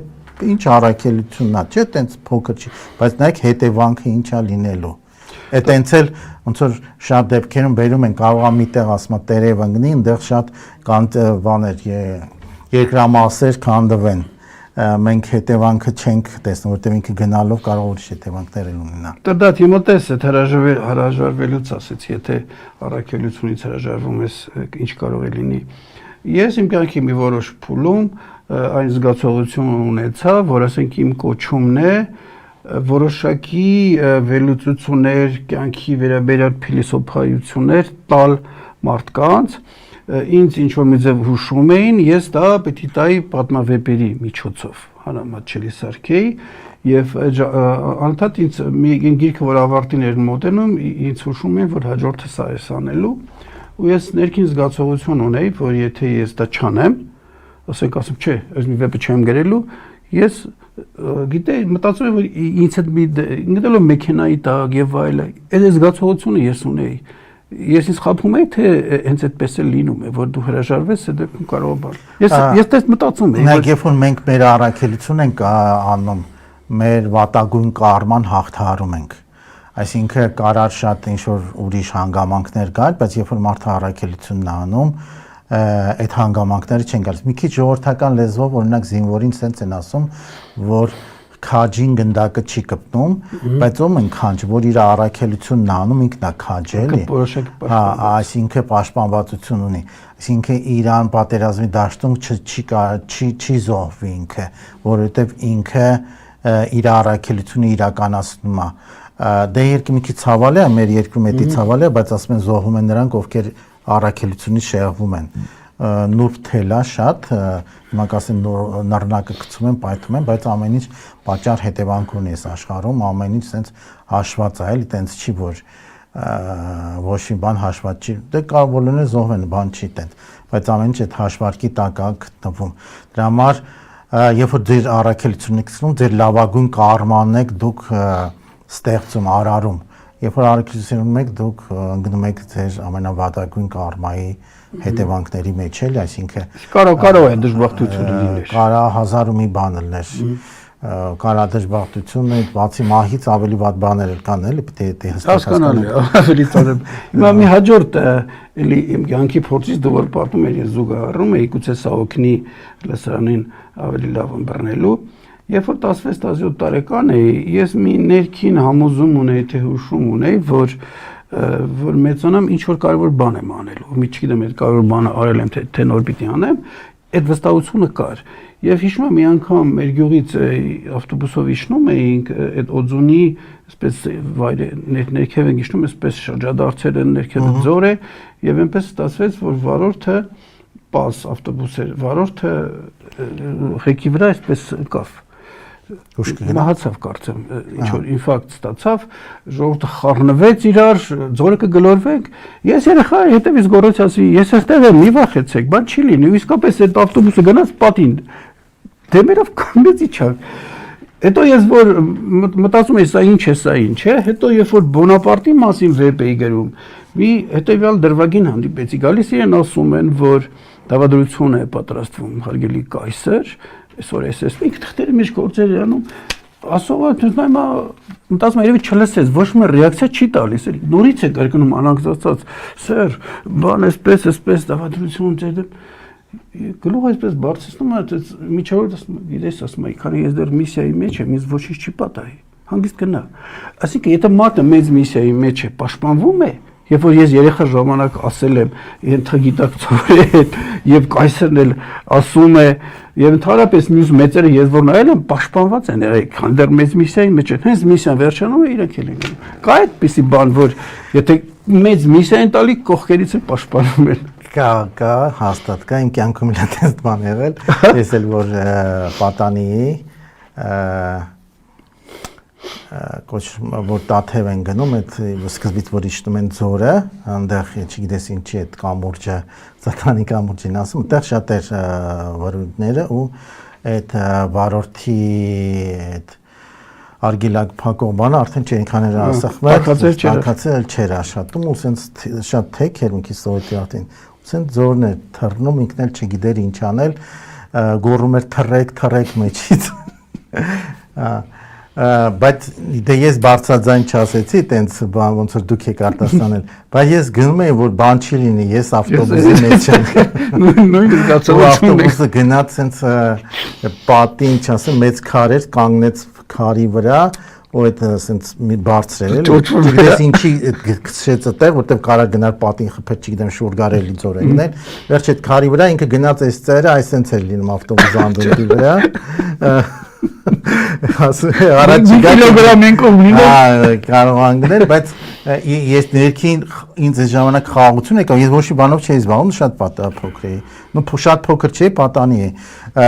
ինչ առաքելությունն է, չէ, տենց փոքր չի, բայց նայեք հետևանքը ինչ է լինելու։ Այդ տենց էլ ոնց որ շատ դեպքերում բերում են կարող է միտեղ ասում է տերև ընկնի, այնտեղ շատ կան բաներ երկրամասեր քանդվեն մենք հետևանքը չենք տեսնում, որտեղ ինքը գնալով կարող ուրիշ հետևանքներ ունենա։ Դա հիմոտես այդ հրաժարվելուց ասեցի, եթե առաքելությունից հրաժարվում ես, ինչ կարող է լինի։ Ես իմ կյանքի մի որոշ փուլում այն զգացողությունը ունեցա, որ ասենք իմ կոչումն է որոշակի վերլուծություններ, կյանքի վերաբերյալ փիլիսոփայություններ տալ մարդկանց ինձ ինչ որ մի ձև հուշում էին, ես դա պետք է տայի պատմավեպերի միջոցով, հանրամատչելի սարքեի եւ անընդհատ ինձ մի գիրքը որ ավարտին էր մոտենում, ինձ հուշում էին, որ հաջորդը սա է անելու ու ես ներքին զգացողություն ունեի, որ եթե ես դա չանեմ, ասենք ասում չէ, այս մի վեպը չեմ գրելու, ես գիտեի, մտածում եմ, որ ինձ հետ մի գնալով մեքենայի տակ եւ այլն, այդ զգացողությունը ես ունեի Ես ինձ խաբում եի, թե հենց այդպես է լինում է, որ դու հրաժարվես, այդ դեպքում կարող է բան։ Ես դες մտածում եմ։ Նայեք, երբ որ մենք մեր առաքելություն ենք անում, մեր վատագույն կարման հաղթահարում ենք։ Այսինքն կարար շատ ինչ-որ ուրիշ հանգամանքներ գալ, բայց երբ որ մարդը առաքելությունն է անում, այդ հանգամանքները չեն գալիս։ Մի քիչ ժողովրդական լեզվով օրինակ զինվորին sense են ասում, որ քաջին գնդակը չի կպնում, բայց ում են քանջ, որ իր առաքելությունն անում ինքն է քաջ էլի։ Հա, այսինքն պաշտպանվածություն ունի։ Այսինքն Իրան պատերազմի դաշտում չի զոհվի ինքը, որովհետև ինքը իր առաքելությունը իրականացնում է։ Դե երկու մի քիչ ցավալի է, մեր երկրում էդի ցավալի է, բայց ասում են զոհվում են նրանք, ովքեր առաքելությունից շեղվում են։ Նուրբ թելա շատ, հիմա կասեմ նռնակը գցում են, պայթում են, բայց ամեն ինչ պատճառ հետևանք ունի այս աշխարհում, ամեն ինչ sense հաշված է, էլի, տենց չի որ ոչ մի բան հաշված չի։ Դե կարող լինել զոհվեն, բան չի տենց, բայց ամեն ինչ այդ հաշվարկի տակ է գտնվում։ Դրա համար երբ որ ձեր առաքելությունն եք սկսում, ձեր լավագույն կարմանն եք դուք ստեղծում, արարում։ Երբ որ առաքելություն եք, դուք ընկնում եք ձեր ամենավատագույն կարմայի հետևանքների մեջ էլ, այսինքն կարող է դժբախտություն լինել։ Կարա հազար ու մի բան լիներ։ կարա դժբախտություն է, բացի մահից ավելի վատ բաներ կան, էլի պետք է հասկանալի, ավելի ծանր։ Հիմա մի հաջորդ էլի իմ կյանքի փորձից դու որ պատում ես զուգահեռում էի, գուցե սա օգնի լսարանին ավելի լավ ըմբռնելու։ Երբ որ 16-17 տարեկան էի, ես մի ներքին համոզում ունեի, թե հուշում ունեի, որ մեծանամ ինչ որ կարևոր բան եմ անելու։ Մի չգիտեմ, այդ կարևոր բանը արել եմ, թե նոր պիտի անեմ, այդ վստահությունը կար։ Եվ հիշում եմ մի անգամ մեր գյուղից ավտոբուսով իջնում էինք, այդ Օձունի, այսպես ներքև ենք իջնում, այսպես շրջադարձերը ներքևը ձոր է, եւ այնպես ստացվեց, որ վարորդը պաս ավտոբուս էր, վարորդը ղեկի վրա այսպես կավ։ Մահացավ կարծեմ, ինչ որ ինֆարկտ ստացավ, ժողովուրդը խառնվեց իրար, ձորը կգլորվենք։ Ես երեխա հետևից գոռացի, ասի, ես այստեղ եմ, մի վախեցեք, բան չի լինի, ու իսկապես այդ ավտոբուսը գնաց պատին։ Դեմերով կանգնեց իջավ։ Հետո ես որ մտածում եի, սա ինչ է, հետո երբ որ Բոնապարտի մասին վեպ էի գրում, մի հետևյալ դրվագին հանդիպեցի, գալիս են ասում են, որ դավադրություն է պատրաստվում հարգելի կայսր, այսօր SS-ը ինքը թղթերի մեջ գործեր անում, ասողը հիմա մտածում եմ երևի չլսեց, ոչ մի ռեակցիա չի տալիս, նորից է կրկնում անհանգստացած, սեր, բան այսպես դավադրություն ձեր գլուխը այսպես բարձրացնում է, միջավայրը գիտես ասում է, քանի ես դեռ միսիայի մեջ եմ, ինձ ոչինչ չի պատահի, հանգիստ գնա։ Այսինքն եթե մարդը մեծ միսիայի մեջ է, պաշտպանվում է, երբ որ ես երեխա ժամանակ ասել եմ ենթագիտակցորի հետ եւ կայսրն էլ ասում է եւ ընդհանրապես մյուս մեծերը ես որ նայել եմ պաշտպանված են եղել, քան դեռ մեծ միսիայի մեջ են, հենց միսիան վերջանում է իրենք էլ են գնում։ Կա այդպիսի բան, որ եթե մեծ միսիա են տալի, կողքերից էլ պաշտպանում են։ Կա, հաստատ կա, իմ կյանքում էլ այդպես բան եղել, ես էլ որ պատանի որ Տաթև են գնում, այդ սկզբից որ իջնում են ձորը, այնտեղ չգիտես ինչի այդ կամուրջը, սատանի կամուրջին ասում, այդտեղ շատ էր վարորդները ու այդ վարորդի այդ արգելակ փակող բանը արդեն չէ ինքան էր ասախվել, տակացել չէր աշխատում ու սենց շատ թեք էր ինքի սովետի արդեն, ու սենց ձորն էր թռնում, ինքն էլ չգիտեր ինչ անել, գոռում էր թռեք մեջից։ Բայց դե ես բարձրաձայն չասեցի, տենց բան ոնց որ դուք եք արտասանել, բայց ես գնում եմ որ բան չի լինի, ես ավտոբուսի մեջ եմ։ Նույն զգացողությունն է։ Ավտոբուսը գնաց սենց պատին, չասեմ, մեծ քար էր, կանգնեց քարի վրա, ու այդ սենց մի բարձր էր, էլի։ Դες ինչի գցեց այդտեղ, որտեղ կարա գնալ պատին խփել, չգիտեմ, շուրգարելի ձոր եկնել։ Վերջ այդ քարի վրա ինքը գնաց այս ծերը, այս սենց էր լինում ավտոբուսի անդունդի վրա։ Առաջ կիլոգրամ ենքով լինել կարող անգնել, բայց ես ներքին ինձ այս ժամանակ խաղաղություն եկավ, ես ոչ մի բանով չէի զբաղվում, շատ փոքր էի, շատ փոքր չէի, պատանի էի,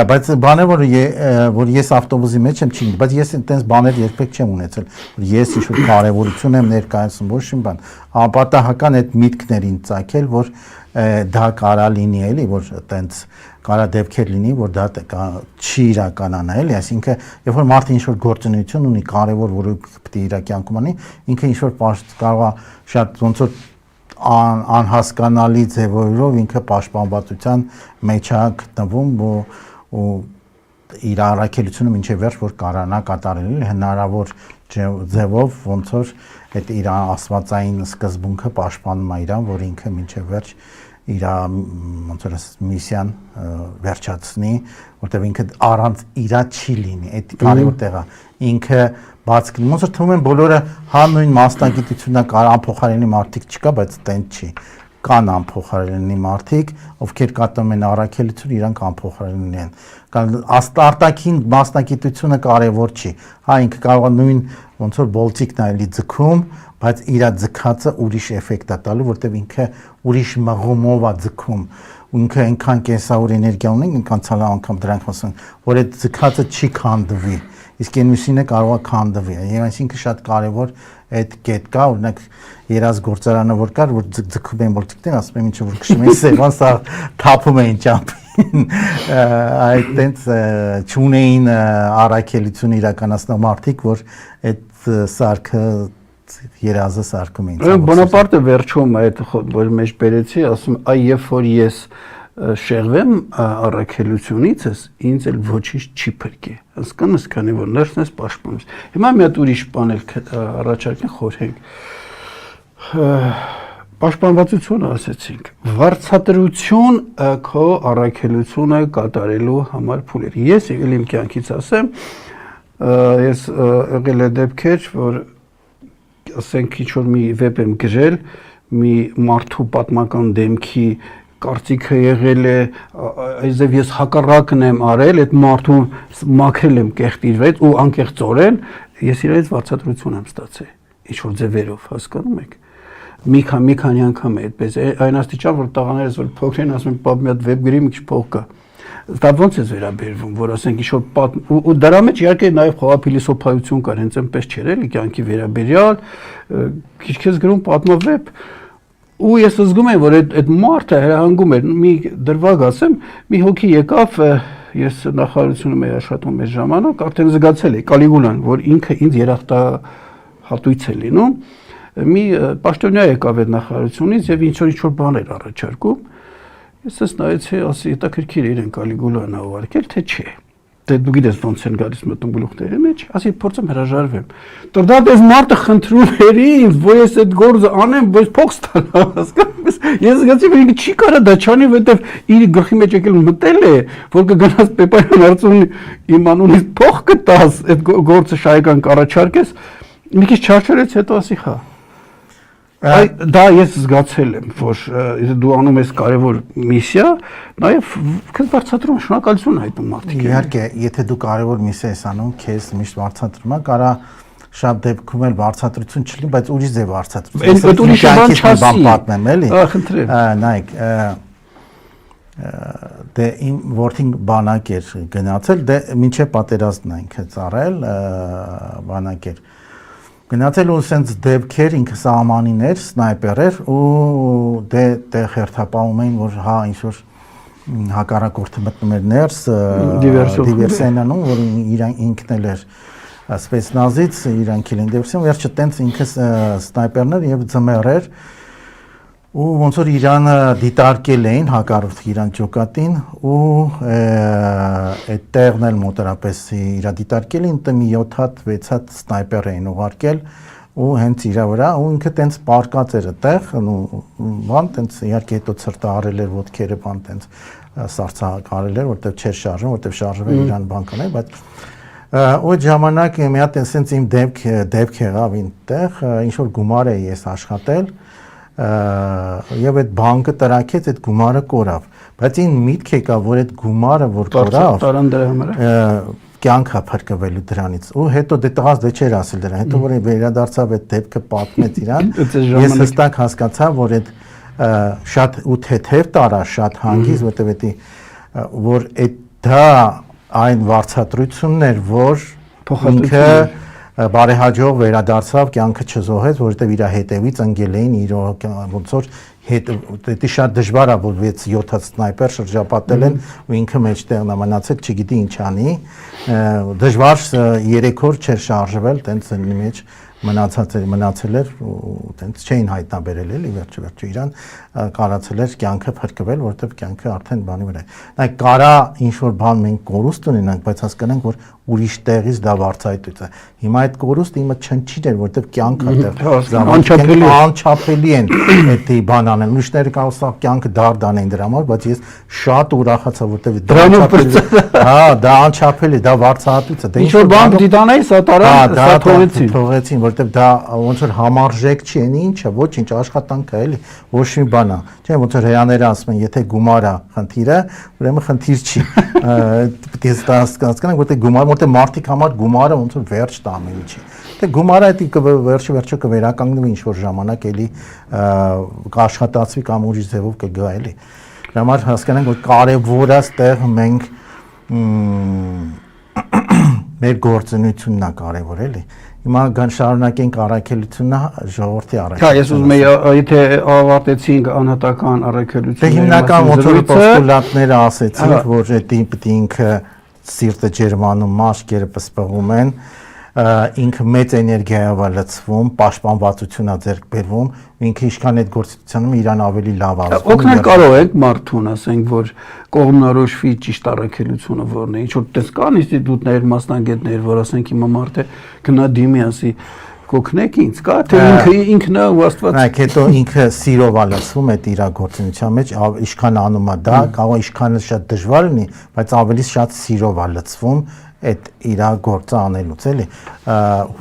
բայց բանը որ ես ավտոբուսի մեջ եմ չի, բայց ես այդպես բաներ երբեք չեմ ունեցել, որ ես ինչ-որ կարևորություն եմ ներկայացնում, ոչ մի բան, անպատահական այդ միտքներին ծագել, որ դա կարա լինի էլի, որ այտենց կարա դեպքեր լինի, որ դա չի իրականանա էլի, այսինքն երբ որ մարդը ինչ-որ գործունեություն ունի կարևոր, որը պետք է իր կյանքում անի, ինքը ինչ-որ կարող է շատ ոնց որ անհասկանալի ձևով ինքը պաշտպանվածության մեջ է գտնվում ու իր առաքելությունը մինչև վերջ որ կարանա կատարել հնարավոր ձևով ոնց որ այդ իր աստվածային սկզբունքը պաշտպանում է իրան, որ ինքը մինչև վերջ իր ոնց որ միսիան վերջացնի, որտեղ ինքը առանց իրա չի լինի, այդ կարևոր տեղը ինքը բաց կլինի, ոնց որ թվում են բոլորը հա նույն մասնագիտությունն կարող անփոխարինելի մարդիկ չկա, բայց տենց չի, կան անփոխարինելի մարդիկ, ովքեր կատարում են առաքելություն, իրանք անփոխարինելի են։ Արտաքին մասնագիտությունը կարևոր չի, հա ինքը կարող է նույն ոնց որ բոլտիկն այլի ձգում, բայց իր ձգածը ուրիշ էֆեկտ է տալու, որտեղ ինքը ուրիշ մղումով է ձգում, ինքը այնքան կենսավոր էներգիա ունի, այնքան ցալա անգամ դրանք ասում, որ այդ ձգածը չի քանդվի, իսկ այն մյուսինը կարող է քանդվի, եւ այսինքն շատ կարեւոր այդ կետ կա, օրինակ երազ գործարանը որ կար, որ ձգում են բոլտիկներ, ասում են ինչ որ քշում են սեվան, սա թափում են ճամփին, այդ տենց չունեին առաքելություն իրականացնող մարդիկ, որ այդ սարքը երազը սարքում էին։ Բոնապարտը վերջում այդ որ մեջ բերեցի, ասում այ երբ որ ես շեղվեմ առաքելությունից, ինձ էլ ոչինչ չի փրկի։ Հասկանաս, քանի որ ներսն ես պաշտպանում։ Հիմա մի հատ ուրիշ բան էլ առաջարկենք խորհենք։ Պաշտպանվածություն ասեցինք, վարձատրություն քո առաքելությունը կատարելու համար փուլեր։ Ես եկել իմ կյանքից ասեմ, ես եղել է դեպքեր, որ ասենք ինչ-որ մի վեպ եմ գրել, մի մարդու պատմական դեմքի կարծիքը եղել է, այսպես ես հակառակն եմ արել, այդ մարդուն մաքրել եմ կեղտիրվեց ու անկեղծորեն ես իրենց վարձատրություն եմ ստացել, ինչ-որ ձևերով, հասկանում եք։ Մի քանի անգամ է այդպես, այն աստիճան, որ տղաներս որ փոքր են ասում են, «Պապ, մի հատ վեպ գրի, մի քիչ փող կա»։ Դա ոնց է վերաբերվում, որ ասենք ինչ-որ ու դրա մեջ իհարկե նաև խոհափիլիսոփայություն կար, հենց այնպես չէր էլի, կյանքի վերաբերյալ, քիչ-քիչ գրում պատմվեպ, ու ես զգում եմ, որ այդ մարդը հրահանգում էր, մի դրվագ ասեմ, մի հոգի եկավ, ես նախարարությունում էի աշխատում այս ժամանակ, արդեն զգացել էի Կալիգուլան, որ ինքը ինձ երախտահատույց է լինում, մի պաշտոնյա եկավ այդ նախարարությունից եւ ինչ-որ բաներ առաջարկում, ես ես նայեցի, ասի, հետաքրքիր իրեն Կալիգուլան ա ուղարկել, թե չէ։ Դե դու գիտես ոնց են գալիս մտում գլուխների մեջ, ասի փորձեմ հրաժարվեմ։ Դա դες մարդը խնդրում էր ինձ, որ ես այդ գործը անեմ, որ փող ստանամ, հասկանաս։ Ես զգացի, որ ինքը չի կարա դա չանի, որովհետև իր գլխի մեջ եկել մտել է, որ կգնաս Պեպայան արծունի իմ անունից փող կտաս, այդ գործը շահեկան կառաջարկես։ Մի քիչ չարչարեց, հետո ասի խա։ Դա ես զգացել եմ, որ դու անում ես կարևոր միսիա, նաև քեզ վարձատրում շնորհակալություն հայտնում մարդիկ։ Իհարկե, եթե դու կարևոր միսիա ես անում, քեզ միշտ վարձատրում է, կարա շատ դեպքում էլ վարձատրություն չլինի, բայց ուրիշ ձև վարձատրություն։ Այդ ուրիշ բան չասի։ Պատմեմ էլի։ Խնդրեմ։ Նայեք, դե իմ որդին բանակ էր գնացել, դե մինչև պատերազմն է ինքը ծառայել, բանակ էր գնացել ու սենց դեպքեր ինքը սահմանին էր, սնայպեր էր ու դե տեղ հերթապահում էին, որ հա ինչ-որ հակառակորդը մտնում էր ներս, դիվերսիան անում, որ ինքն էլ էր սպեցնազից, իրանք էլ են դիվերսիան, վերջը տենց ինքը սնայպերն էր և ձմեռ էր ու ոնց որ Իրանը դիտարկել էին հակառակորդ Իրան ջոկատին ու այդ տեղն էլ մոտարապես իրա դիտարկել էին, մի 7 հատ 6 հատ սնայպեր էին ուղարկել ու հենց իրա վրա ու ինքը տենց պարկած էր այդտեղ ու բան տենց իհարկե հետո ցրտահարել էր ոտքերը բան տենց սարսափարել էր, որտեղ չէր շարժվում, որտեղ շարժվել Իրան բան կաներ, բայց այդ ժամանակ մի հատ տենց իմ դեպք եղավ այնտեղ, ինչ որ գումար էի ես աշխատել եւ այդ բանկը տրակեց այդ գումարը կորավ, բայց ին միտք եկավ, որ այդ գումարը որ կորավ, տարան դրա համար կյանքը փրկվելու դրանից ու հետո դե տղաս դե չէր ասել դրան, հետո որ վերադարձավ այդ դեպքը պատմեց իրան, ես հստակ հասկացա, որ այդ շատ ու թեթև տարա, շատ հանգիստ, որտեղ որ այդ դա այն վարձատրությունն էր, որ ինքը բարեհաջող վերադարձավ, կյանքը չզոհեց, որովհետև իր հետևից ընկել էին իր ոնց որ դա շատ դժվար է, որ 6-7 հատ սնայպեր շրջապատել են ու ինքը մեջտեղն է մնացել, չգիտի ինչ անի, դժվար 3 օր չէր շարժվել, տենց մեջ մնացել էր ու տենց չէին հայտնաբերել էլի վերջը իրան կարացել էր կյանքը փրկվել, որովհետև կյանքը արդեն բանի վրա է։ Նայեք, կարա ինչ որ բան մենք կորուստ ունենանք, բայց հասկանանք, որ ուրիշ տեղից դա վարձայտույց է։ Հիմա այդ կորուստը իմը չնչին էր, որովհետև կյանքը այդտեղ անչափելի են այդ բան անեն։ Ուրիշները կարող սա կյանքը դարդ անեն դրա համար, բայց ես շատ ուրախացա, որովհետև դա անչափելի, դա վարձահատույց է։ Դա ինչ որ բան դիտանայի սա տարան, սա թողեցին, որովհետև դա ոնց որ համարժեք չի, ինչը, ոչինչ աշխատանք է, էլի, ոչ մի բան է։ Չէ, ոնց որ հեաները ասում են, եթե գումար է խնդիրը, ուրեմն խնդիր չի։ Պետք է հասկանանք, որտեղ գումար, որտեղ մարդիկ համար գումարը ոնց որ վերջ տա ամեն ինչի։ Դե գումարը դա վերջը կվերականգնվի ինչ որ ժամանակ էլի կաշխատացվի կամ ուրիշ ձևով կգա էլի։ Դրա համար հասկանանք, որ կարևորը ստեղ մենք մեր գործունեությունն է կարևոր էլի։ Հիմա շարունակենք առաքելությունը ժողովրդի առաքելությունը։ Հա, ես ուզում եի, եթե ավարտեցինք անհատական առաքելությունը։ Դե հիմնական ոնց որ պոստուլատները ասեցինք, որ դա պետք է ինքը սիրտը ջերմանում, մաշկերը պսպղում են, ինքը մեծ էներգիայով է լցվում, պաշտպանվածություն է ձեռք բերվում, ինքը ինչքան այդ գործողությունը իրան ավելի լավ ազդում։ Օգնել կարող եք մարդուն, ասենք, որ կողմնորոշվի ճիշտ առաքելությունը որն է։ Ինչ որ տես կան ինստիտուտներ, մասնագետներ, որ ասենք հիմա մարդը գնա դիմի ասի կօգնեք ինձ, կա թե ինքն է ու Աստված։ Նայեք, հետո ինքը սիրով է լցվում այդ իր գործունեության մեջ, ինչքան անում է դա, կարող ինչքան շատ դժվար լինի, բայց ավելի շատ սիրով է լցվում այդ իր գործը անելուց, էլի։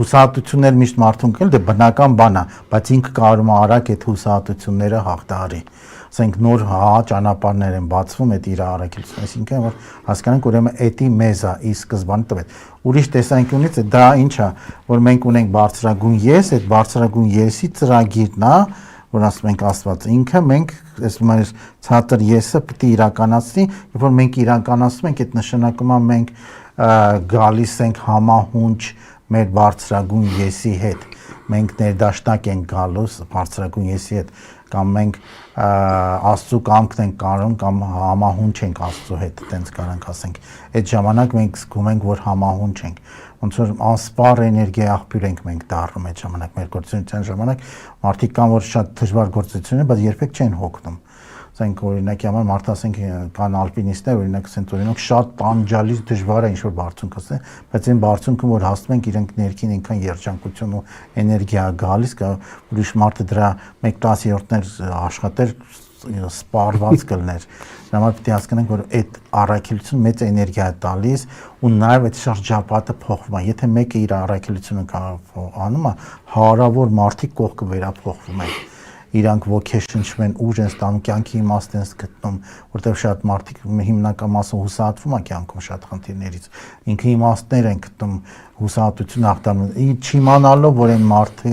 Հուսահատություններ միշտ մարդուն կել, դե բնական բան է, բայց ինքը կարող է արագ այդ հուսահատությունները հաղթահարի։ Ասենք նոր ճանապարհներ են բացվում այդ իր առաքելությունը, այսինքն որ հասկանանք ուրեմն էդի մեզ է ի սկզբանե տվել։ Ուրիշ տեսանկյունից դա ինչ է, որ մենք ունենք բարձրագույն ես, այդ բարձրագույն եսի ծրագիրն է, որ ասում ենք Աստված ինքը, մենք այս մեր ցածր եսը պետք է իրականացնի, երբ որ մենք իրականացնում ենք, այդ նշանակում է մենք գալիս ենք համահունչ մեր բարձրագույն եսի հետ, մենք ներդաշնակ ենք գալուս բարձրագույն եսի հետ, կամ մենք Աստծո կամքն ենք կարող կամ համահունչ ենք Աստծո հետ, տենց կարանք ասենք, այդ ժամանակ մենք զգում ենք, որ համահունչ ենք, ոնց որ անսպառ էներգիա աղբյուր ենք մենք դառնում այդ ժամանակ, մեր գործունեության ժամանակ, մարդիկ կան, որ շատ դժվար գործունեություն են, բայց երբեք չեն հոգնում։ Ասենք օրինակի համար մարդ ասենք կան ալպինիստներ, օրինակ ասենք օրինակ շատ տանջալից դժվար է ինչ-որ բարձունք ասեն, բայց այն բարձունքը որ հասնում ենք իրենք ներքին այնքան երջանկություն ու էներգիա գալիս, ուրիշ մարդը դրա 1/10-ներ աշխատեր սպառված կլներ։ Դա համար պետք է հասկանանք, որ այդ առաքելությունը մեծ էներգիա է տալիս ու նաև այդ շրջապատը փոխվում է։ Եթե մեկը իր առաքելությունը անում է, հարավոր մարդիկ կողքը վերափոխվում են։ Իրանք ոգեշնչում են, ուժ են ստանում, կյանքի իմաստ են գտնում, որտեղ շատ մարդիկ հիմնական մասը հուսահատվում է կյանքում շատ խնդիրներից։ Ինքը իմաստներ են գտնում, հուսահատություն հաղթանում, չիմանալով, որ այն մարդը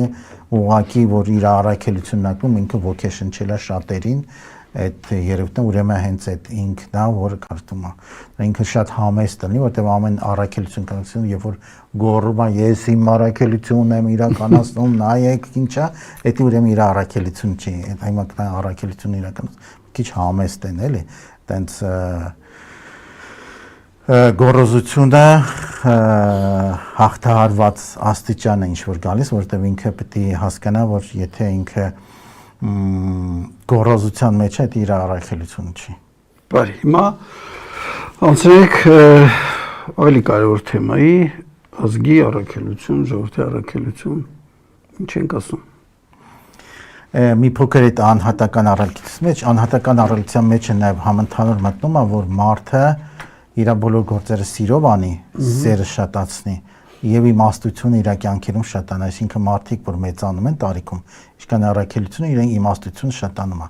ուղղակի, որ իր առաքելությունն ակում, ինքը ոգեշնչել է շատերին, այդ երևույթն ուրեմն հենց այդ ինքն է, որը կարդում է։ Ինքը շատ համեստ լինի, որտեղ ամեն առաքելություն կան, երբ որ գոռում է, ես իմ առաքելությունն եմ իրականացնում, նայեք ինչա, դա ուրեմն իր առաքելություն չի, այդ հիմա առաքելությունը իրականացնում, քիչ համեստ են, էլի, տենց գոռոզությունը հաղթահարված աստիճան է ինչ որ գալիս, որտեղ ինքը պետք է հասկանա, որ եթե ինքը գոռոզության մեջ է, դա իր առաքելությունը չի։ Բարի, հիմա անցնենք ավելի կարևոր թեմայի, ազգի առաքելություն, ժողովրդի առաքելություն, ինչ ենք ասում։ Մի փոքր այդ անհատական առաքելության մեջ է նաև համընդհանուր մտնում է, որ մարդը իր բոլոր գործերը սիրով անի, սերը շատացնի եւ իմաստությունը իր կյանքերում շատանա, այսինքն մարդիկ, որ մեծանում են տարիքում, ինչքան առաքելությունը իրեն իմաստությունը շատանում է։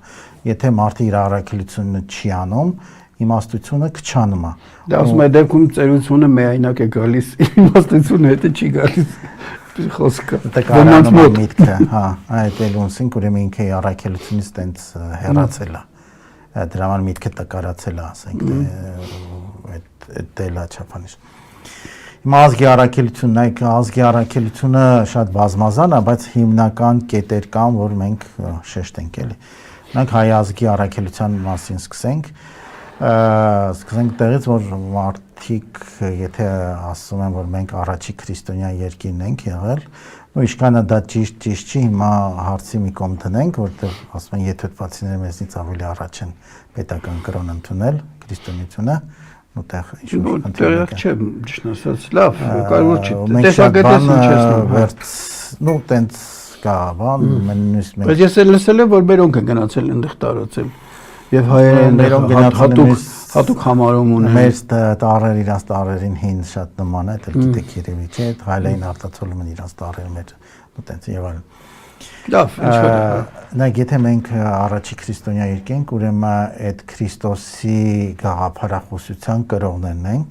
Եթե մարդը իր առաքելությունը չի անում, իմաստությունը քչանում է։ Դա ասում է դեպքում ծերությունը միայնակ է գալիս, իմաստությունը հետը չի գալիս։ Խոսքը դա կարողանում է միտքը, հա, այդ էլ ոնցին ուրեմն ինքը առաքելությունից տենց հեռացել է։ Դրա համար միտքը տկարացել է, ասենք, այդ դելա չափանիշ։ Հիմա ազգի առաքելությունն, նայեք, ազգի առաքելությունը շատ բազմազան է, բայց հիմնական կետեր կան, որ մենք շեշտենք, էլի։ Մենք հայ ազգի առաքելության մասին սկսենք տեղից, որ մարդիկ, եթե ասում են, որ մենք առաջի քրիստոնյա երկիրն ենք եղել, ու ինչքան է դա ճիշտ չի, հիմա հարցի մի կողմ դնենք, որտեղ ասում են եթովպացիները մեզնից ավելի առաջ են պետական կրոն ընդունել քրիստոնեությունը, ուտեղ ինչ-որ տեղյակ չեմ, ճիշտ ասած, լավ, կարևոր չի, տեսակետից ինչ ես նու տենց կա, բան, նույնիսկ մենք։ Բայց ես էլ լսել եմ, որ մերոնք են գնացել այնտեղ տարածել։ Եվ հայերեն հատուկ համարում ունեն։ Մեր տարեր իրանց տարերին հին շատ նման է, դեռ գիտեք երևի չէ, հայլային արտացոլում են իրանց տարերը մեր ու տենց եւ այլն։ Լավ, ինչ որ։ Նայեք, եթե մենք առաջի քրիստոնյա երկիր ենք, ուրեմն այդ Քրիստոսի գաղափարախոսության կրողներն ենք։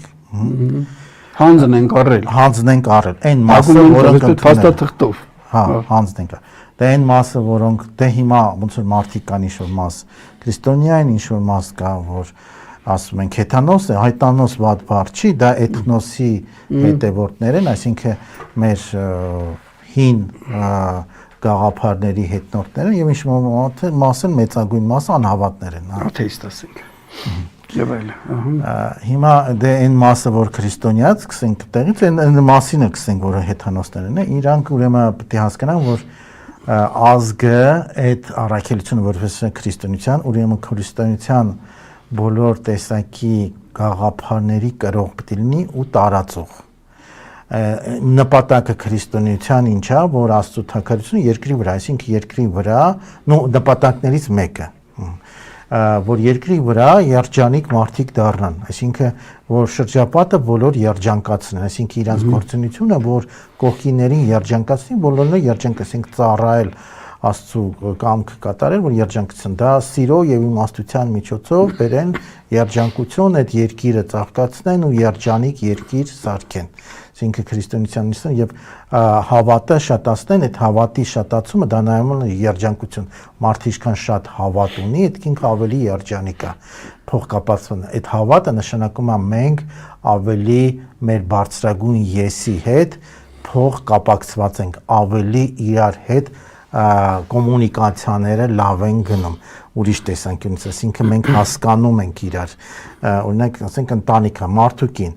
Հանձն ենք առել։ Հանձն ենք առել։ Այն մասը, որոնք փաստաթղթով։ Հա, հանձն ենք առել։ Դա այն մասը, որոնք դե հիմա ոնց որ մարդիկ կան ինչ-որ մաս քրիստոնյային, ինչ-որ մաս կա, որ ասում են քեթանոս է, հայտանոս վատ բառ չի, դա էթնոսի հետևորդներ են, այսինքն մեր հին գաղափարների հետնորդներ են եւ ինչ մասը մեծագույն մասը անհավատներ են, աթեիստ ասենք։ Եվ այլ, Հիմա դե այն մասը, որ քրիստոնյաց գսենք տեղից, այն մասին է գսենք, որը հեթանոսներն են, իրանք ուրեմն պետք է հասկանան, որ ազգը այդ առաքելությունը, որպես քրիստոնեության, ուրեմն քրիստոնեության բոլոր տեսակի գաղափարների կրող պետք է լինի ու տարածող։ Նպատակը քրիստոնեության ինչա, որ Աստծո թագավորությունը երկրի վրա, այսինքն երկրի վրա, նպատակներից մեկը, որ երկրի վրա երջանիկ մարդիկ դառնան, այսինքն որ շրջապատը բոլոր երջանկացնեն, այսինքն իրանց գործունեությունը, որ կողքիներին երջանկացնի, բոլորը երջանկացնեն, ծառայել Աստծո կամքը կատարել, որ երջանկացնեն, դա սիրո եւ իմաստության միջոցով բերեն երջանկություն, այդ երկիրը ծաղկացնեն ու երջանիկ երկիր սարքեն։ Այսինքն քրիստոնեության եւ հավատը շատացնեն, այդ հավատի շատացումը դա նայում է երջանկություն։ Մարդը ինչքան շատ հավատ ունի, այդքան ավելի երջանիկ է։ Փոխկապացվում է։ Այդ հավատը նշանակում է մենք ավելի մեր բարձրագույն եսի հետ փոխկապակցված ենք, ավելի իրար հետ կոմունիկացիաները լավ են գնում ուրիշ տեսանկյունից, այսինքն մենք հասկանում ենք իրար, օրինակ ասենք ընտանիքը, մարդուկին,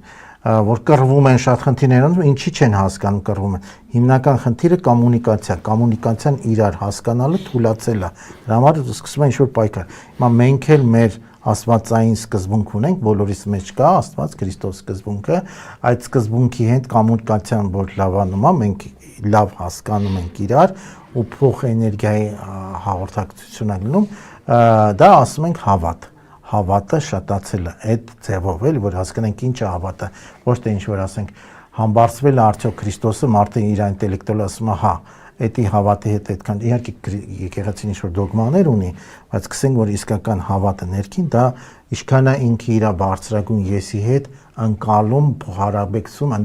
որ կռվում են շատ խնդիրներ ունեն, ինչի չեն հասկանում կռվում են։ Հիմնական խնդիրը կոմունիկացիան իրար հասկանալը, թույլատրելը։ Դրա համար սկսվում է ինչ-որ պայքար։ Հիմա մենք էլ մեր աստվածային սկզբունք ունենք, բոլորիս մեջ կա Աստված Քրիստոս սկզբունքը, այդ սկզբունքի հետ կոմունիկացիան որ լավանում է, մենք լավ հասկանում ենք իրար ու փոխ էներգիայի հաղորդակցություն է լինում, դա ասում ենք հավատ։ Հավատը շատացելը այդ ձևով էլ որ հասկանանք ինչ է հավատը, ոչ թե ինչ որ ասենք համբարձվել է արդյոք Քրիստոսը, մարդը իր ինտելեկտուալ ասում է, հա, էդի հավատի հետ այդքան իհարկե եկեղեցին ինչ որ դոգմաներ ունի, բայց գսենք որ իսկական հավատը ներքին դա ինչքան է ինքը իր բարձրագույն եսի հետ անցալում, փոխհարաբեկցում,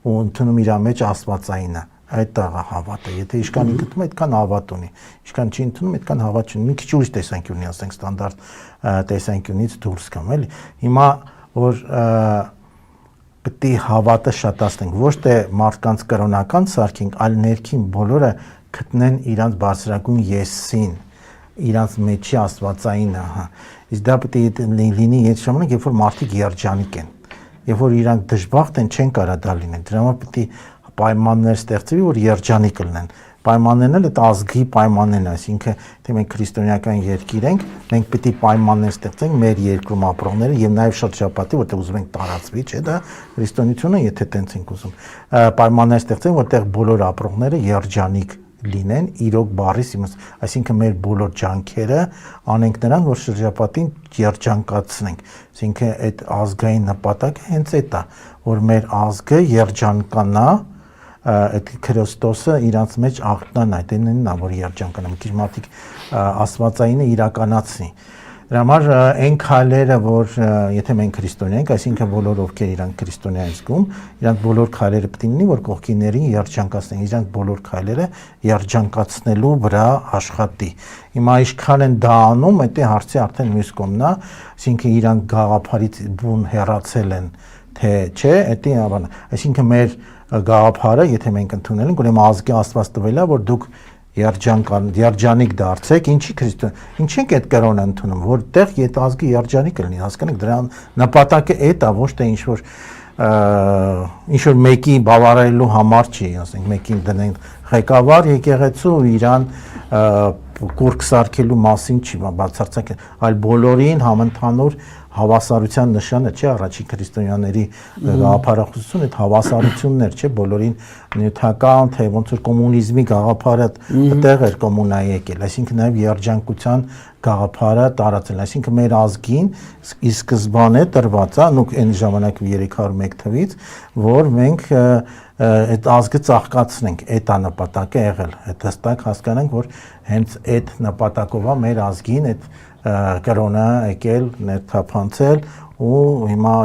ընդունում իր մեջ աստվածայինը։ Այդ տաղը հավատը, եթե ինչքան ինքնում այդքան հավատ ունի, ինչքան չի ընդունում այդքան հավատ չունի, մի քիչ ուրիշ տեսանկյունի ասենք ստանդարտ տեսանկյունից դուրս կամ էլի։ Հիմա որ պետք է հավատը շատացնենք, ոչ թե մարդկանց կրոնական սարքենք, այլ ներքին բոլորը գտնեն իրանց բարձրագույն եսին, իրանց մեջի աստվածայինը, հա։ Իսկ դա պետք է լինի այդ ժամանակ, երբ որ մարդիկ երջանիկ են, երբ որ իրանք դժբախտ են, չեն կարա դա լինեն, դրա համար պետք է պայմաններ ստեղծվի, որ երջանիկ լինեն։ Պայմաններն էլ այդ ազգի պայմաններն, այսինքն թե մենք քրիստոնեական երկիր ենք, մենք պետք է պայմաններ ստեղծենք մեր երկրում ապրողները եւ նաեւ շրջապատի, որտեղ ուզում ենք տարածվի, չէ՞, դա քրիստոնեությունը, եթե տենց ենք ուզում, պայմաններ ստեղծենք, որտեղ բոլոր ապրողները երջանիկ լինեն իրոք բառից իմաստ, այսինքն մեր բոլոր ջանքերը անենք նրան, որ շրջապատին երջանկացնենք, այսինքն այդ ազգային նպատակը հենց այդ է, որ մեր ազգը երջանկանա, այդ Քրիստոսը իրանց մեջ աղտնան այդ այնն է, որ երջանկանա, մի քիչ մարդիկ աստվածայինը իրականացնի։ Դրա համար այն քայլերը, որ եթե մենք քրիստոնյա ենք, այսինքն բոլոր ովքեր իրանք քրիստոնյա են զգում, իրանք բոլոր քայլերը պետք է լինի, որ կողքիներին երջանկացնեն, իրանք բոլոր քայլերը երջանկացնելու վրա աշխատի։ Հիմա ինչքան են դա անում, դա հարցի արդեն մյուս կողմն է, այսինքն իրանք գաղափարից բուն հեռացել են, թե չէ, դա բանը։ Այսինքն մեր գաղափարը, եթե մենք ընդունել ենք, ուրեմն ազգի Աստված տվել է, որ դուք երջանիկ դարձեք, ինչի քրիստոն, ինչ ենք այդ կրոնը ընդունում, որտեղ այդ ազգը երջանիկ լինի, հասկանեք, դրա նպատակը այդ է, ոչ թե ինչ որ մեկի բավարարելու համար չի, ասենք, մեկին դնեն ղեկավար եկեղեցու իրան կուրկ սարքելու մասին չի բացարձակ, այլ բոլորին համընդհանուր հավասարության նշանը չէ առաջին քրիստոնյաների գաղափարախոսություն, այդ հավասարություններ չէ բոլորին նյութական, թե ոնց որ կոմունիզմի գաղափարը այդտեղ էր կոմունայի եկել, այսինքն նաև երջանկության գաղափարը տարածել, այսինքն մեր ազգին ի սկզբանե տրված է, նույն այն ժամանակ 301 թվից, որ մենք այդ ազգը ծաղկացնենք, այդ է նպատակը եղել, այդ հստակ հասկանանք, որ հենց այդ նպատակով է մեր ազգին այդ կրոնը եկել, ներթափանցել ու հիմա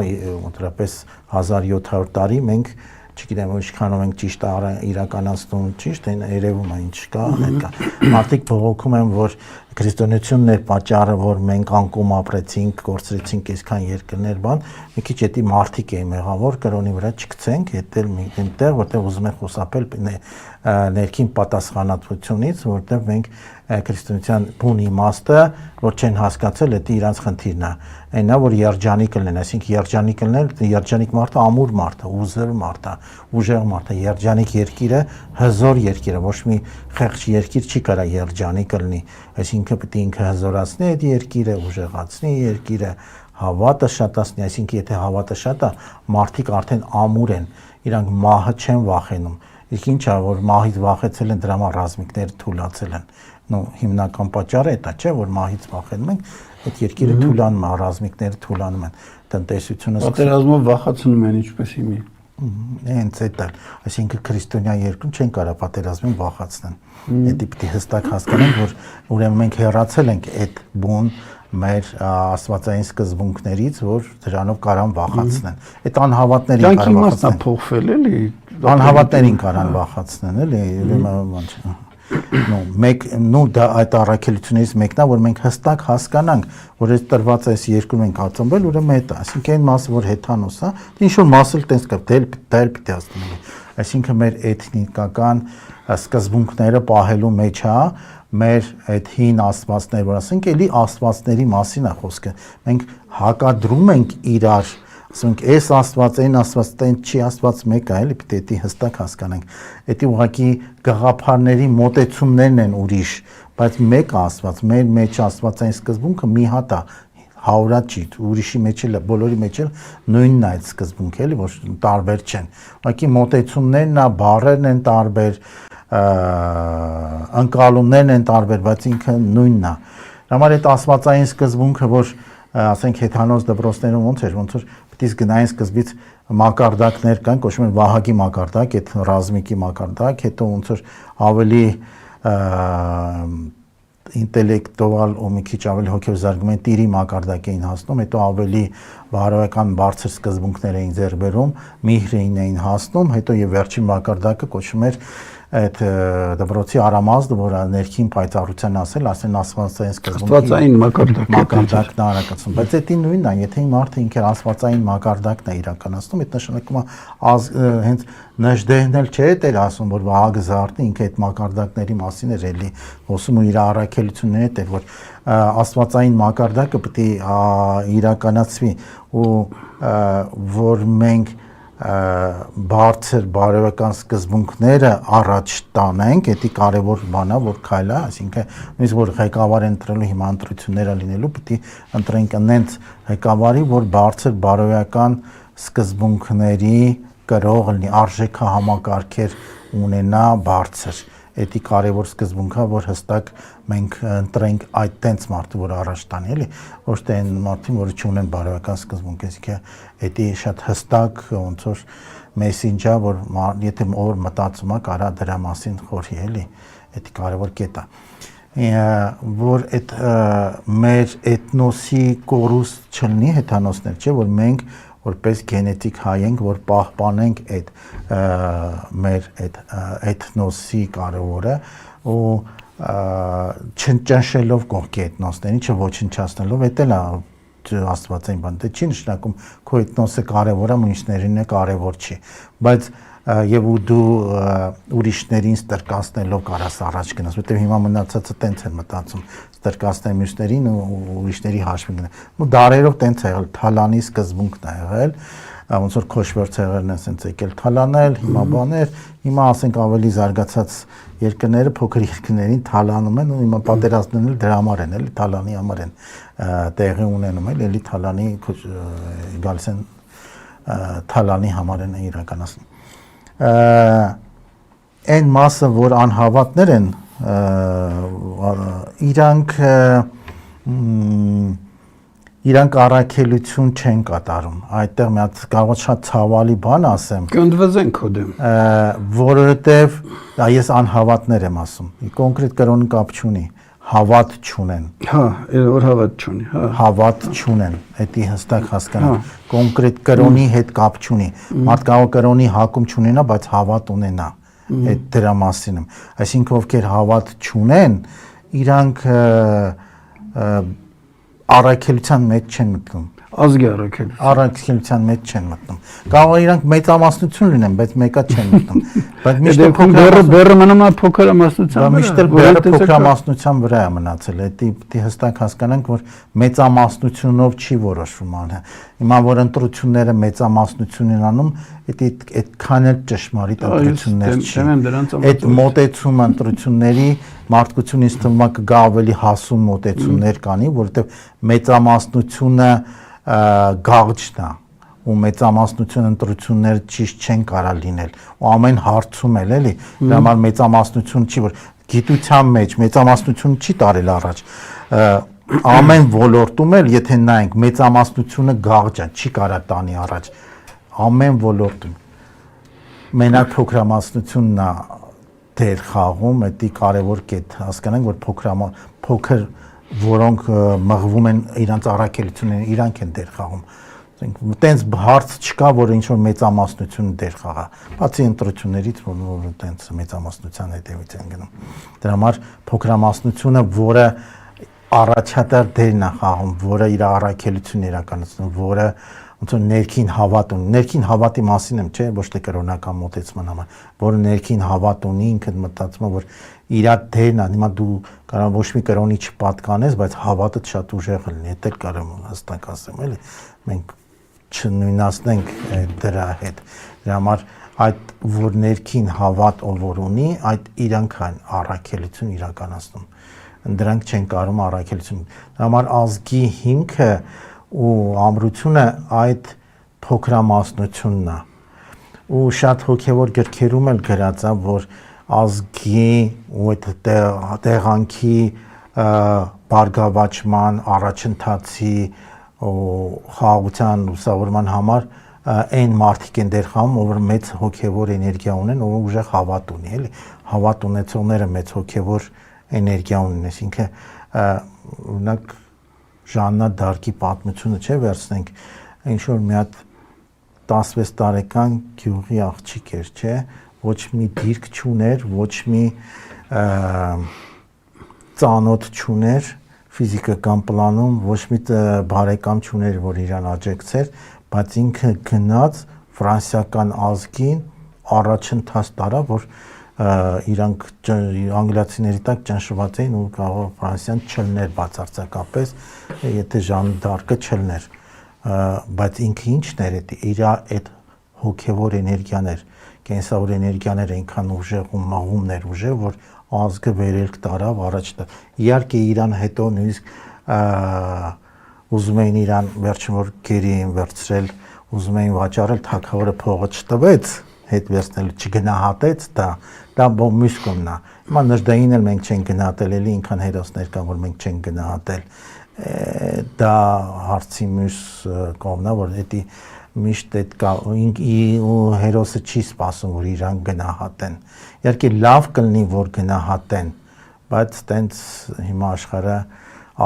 մոտավորապես 1700 տարի մենք չգիտեմ ինչքանով ենք ճիշտ իրականացնում, ճիշտ այն երևում է ինչ կա, այդ կա։ Մարդիկ բողոքում են, որ քրիստոնեությունն էր պատճառը, որ մենք անկում ապրեցինք, կորցրեցինք այսքան երկրներ, բան, մի քիչ էդի մարդիկ էին մեղավոր, կրոնի վրա չգցենք, հետել այնտեղ, որտեղ ուզում են խուսափել ներքին պատասխանատվությունից, որտեղ մենք քրիստոնեության բուն իմաստը, որ չեն հասկացել, դա իրանց խնդիրն է։ Այնա որ երջանիկ լինեն, այսինքն երջանիկ լինել, երջանիկ մարդը ամուր մարդ է, ուզր մարդ է, ուժեղ մարդ է, երջանիկ երկիրը հզոր երկիր է, ոչ մի խեղճ երկիր չի կարա երջանիկ լինի, այսինքն պետք է ինքը հզորացնի այդ երկիրը, ուժեղացնի երկիրը, հավատը շատացնի, այսինքն եթե հավատը շատ է, մարդիկ արդեն ամուր են, իրանք մահը չեն վախենում։ Իսկ ինչ է, որ մահից վախեցել են, դրա համար ռազմիկները թուլացել են։ Նո հիմնական պատճառը դա չէ, որ մահից վախենում են, այդ երկիրը թուլանում է, ռազմիկները թուլանում են, տնտեսությունը պատերազմով վախացնում են ինչպես հիմի։ Հենց այդ է, այսինքն քրիստոնյա երկրում չեն կարող պատերազմին վախացնել։ Դա պիտի հստակ հասկանանք, որ ուրեմն մենք հեռացել ենք այդ բուն մեր աստվածային սկզբունքներից, որ դրանով կարան վախացնեն։ Այդ անհավատներին կարան վախացնեն։ Փոխվել էլի։ Անհավատներին կարան վախացնեն, էլի, ուրեմն նո դա այդ առաքելությունից մեկն է, որ մենք հստակ հասկանանք, որ այս տրված այս երկրում ենք ածնվել, ուրեմն այդ, այսինքն այն մասը, որ հեթանոս է, ինչ որ մասը տես կա, դել պիտի ասնի։ Այսինքն մեր էթնիկական սկզբունքները պահելու մեջ է, մեր այդ հին աստվածներ, որ ասենք, էլի աստվածների մասին է խոսքը։ Մենք հակադրում ենք իրար, ասում ենք, այս աստված, այն աստված, այն չի աստված մեկը, էլի պիտի հստակ հասկանանք։ Դա ուղղակի գաղափարների մոտեցումներն են ուրիշ, բայց մեկ աստված, մեր մեջ աստվածային սկզբունքը մի հատ է, հարյուրատ չի, ուրիշի մեջ էլ, բոլորի մեջ էլ նույնն է այդ սկզբունքը, էլի, որ տարբեր չեն։ Ուղղակի մոտեցումներն է, բառերն են տարբեր, ընկալումներն են տարբեր, բայց ինքը նույնն է։ Համար այդ աստվածային սկզբունքը, որ ասենք հեթանոս դպրոցներում ոնց որ պիտի գնային սկզբից մակարդակներ կան, կոչվում են Վահագի մակարդակ, այդ ռազմիկի մակարդակ, հետո ոնց որ ավելի ինտելեկտուալ ու մի քիչ ավելի հոգեව զարգում են տիրի մակարդակ էին հասնում, հետո ավելի բարոյական բարձր սկզբունքներ էին ձեռք բերում, միհրին էին հասնում, հետո եւ վերջին մակարդակը կոչվում էր այդ դպրոցի արամազդը, որ ներքին պայծառության ասեն աստվածային սկզբունքային մակարդակն արակացում, բայց դա նույնն է, եթե մարդը ինքը աստվածային մակարդակն է իրականացնում, այդ նշանակում է հենց նժդեհն էլ չէ, դեր ասում, որ Վահագը Զարթը ինքը այդ մակարդակների մասին էր էլի խոսում ու իր առաքելությունները դեր, որ աստվածային մակարդակը պետք է իրականացվի ու որ մենք բարձր բարոյական սկզբունքները առաջ տանենք, դա կարևոր բան է, որ քայլ է, այսինքն նույնիսկ որ ղեկավար ընտրելու հիմա ընտրությունները լինելու, պետք է ընտրենք այնց ղեկավարի, որ բարձր բարոյական սկզբունքների կրող լինի, արժեքահամակարգեր ունենա բարձր։ Դա կարևոր սկզբունք է, որ հստակ մենք ընտրենք այդ տենց մարդը, որ առաջ տանի, էլի, ոչ թե այն մարդին, որը չունեն բարոյական սկզբունք, այսինքն դա շատ հստակ ոնց որ մեսենջը, որ եթե ով մտածում է, կարա դրա մասին խորհի, էլի, դա կարևոր կետ է։ Որ այդ մեր էթնոսի կորուստ չլինի հեթանոսներ, չէ, որ մենք որպես գենետիկ հայ ենք, որ պահպանենք այդ մեր այդ էթնոսի կարևորը ու չնչաշելով կողքի էթնոսներին, չոչնչացնելով, դա էլ է աստվածային բան, դա չի նշանակում քո էթնոսը կարևոր է, մյուսներին է կարևոր չի, բայց եւ ու դու ուրիշներին ստրկացնելով կարաս առաջ գնաս, որտեղ հիմա մնացածը տենց են մտածում, ստրկացնել մյուսներին ու ուրիշների հաշվին գնալ։ Ու դարերով տենց է եղել, թալանի սկզբունքն է եղել, ոնց որ քոշվերցերն են ասենց եկել թալանել, հիմա բաներ, հիմա ասենք ավելի զարգացած երկրները փոքր երկրներին թալանում են ու հիմա պատերազմներն էլ դրա համար են, էլի թալանի համար են տեղի ունենում, էլի թալանի գալիս են թալանի համար են իրականացնում։ Այն մասը, որ անհավատներ են, իրանք առաքելություն չեն կատարում, այդտեղ մի հատ կարող շատ ցավալի բան ասեմ, կնդվզեն քո դեմ, որովհետև ես անհավատներ եմ ասում, կոնկրետ կրոնի կապ չունի, հավատ չունեն։ Հա, որ հավատ չունի, հա։ Հավատ չունեն, դա հստակ հասկանալ, կոնկրետ կրոնի հետ կապ չունի, մարդ կարող կրոնի հակում չունենա, բայց հավատ ունենա, այդ դրա մասին եմ, այսինքն ովքեր հավատ չունեն, իրանք առաքելության մեջ չեն մտնում, ազգի առաքելություն։ Առաքելության մեջ չեն մտնում։ Կարող է իրանք մեծամասնություն լինեն, բայց մեկը չեն մտնում։ Բայց միշտ բերը մնում է փոքրամասնության միշտ բերը փոքրամասնության վրա է մնացել։ Դա հստակ հասկանանք, որ մեծամասնությունով չի որոշվում անը։ Հիմա որ ընտրությունները մեծամասնություն են անում, այդքան էլ ճշմարիտ ընտրություններ չի։ Այդ մոտեցումը ընտրությունների մարդկությունը ինձ թվում է կգա ավելի հասուն մոտեցումներ կանի, որովհետև մեծամասնությունը գաղջն է ու մեծամասնություն ընտրություններ ճիշտ չեն կարող լինել ու ամեն հարցում էլ էլի դրա համար մեծամասնություն չի որ գիտության մեջ մեծամասնություն չի տարել առաջ ամեն ոլորտում էլ եթե նայենք մեծամասնությունը գաղջ է չի կարող տանի առաջ ամեն ոլորտում մենակ փոքրամասնությունն է դեր խաղում դա կարևոր կետ հասկանանք որ փոքր որոնք մղվում են իրանց առաքելությունները իրանք են դեր խաղում տենց հարց չկա որ ինչ որ մեծամասնություն դեր խաղա բացի ընտրություններից որ տենց մեծամասնության հետևից են գնում դրա համար փոքրամասնությունը որը առաջատար դերն է խաղում որը իր առաքելությունն իրականացնում որը ոնց որ ներքին հավատ ունի ներքին հավատի մասին եմ չէ ոչ թե կրոնական մոտեցման համար որը ներքին հավատ ունի ինքը մտածում է որ իր դերն է հիմա դու կարող ոչ մի կրոնի չպատկանես բայց հավատը շատ ուժեղ լինի դա էլ կարող եմ հստակ ասեմ էլի մենք չնույնացնենք դրա հետ դրա համար այդ որ ներքին հավատ ով որ ունի այդ իրանք են առաքելություն իրականացնում դրանք չեն կարող առաքելություն դրա համար ազգի հիմքը ու ամրությունը այդ փոքրամասնությունն է ու շատ հոգևոր գրքերում էլ գրած է որ ազգի ու այդ տեղանքի բարգավաճման առաջընթացի խաղաղության ուսավորման համար այն մարդիկ են դեր խաղում ով մեծ հոգևոր էներգիա ունեն ով ուժեղ հավատ ունի էլի հավատ ունեցողները մեծ հոգևոր էներգիա ունեն այսինքն օրինակ Ժաննա Դարկի պատմությունը չէ վերցնենք ինչ որ մի հատ 16 տարեկան գյուղի աղջիկ էր չէ ոչ մի դիրք չուներ ոչ մի ծանոթ չուներ ֆիզիկական պլանում ոչ մի բարեկամ չուներ որ իրան աջակցեր բայց ինքը գնաց ֆրանսիական ազգին առաջընթաց տարավ որ իրանք անգլիացիների տակ ճնշված էին ու կարող ֆրանսիան չլներ բացարձակապես եթե Ժան Դարկը չլներ բայց ինքը ինչն էր իր այդ հոգևոր էներգիաներ կենսավոր էներգիաներ այնքան ուժեղ ու մաղումներ ուժեղ որ ազգը վերելք տարավ առաջ իհարկե իրան հետո նույնիսկ ուզում էին իրան վերջին որ գերի են վերցրել ուզում էին վաճառել թագավորը փողը չտվեց հետ վերցնելու չգնահատեց դա մյուս կողմն է հիմա նժդային էլ մենք չենք գնահատել էլի ինքան հերոսներ կան որ մենք չենք գնահատել դա հարցի մյուս կողմն է որ դա միշտ այդ կա ու հերոսը չի սպասում որ իրան գնահատեն իհարկե լավ կլինի որ գնահատեն բայց տենց հիմա աշխարհը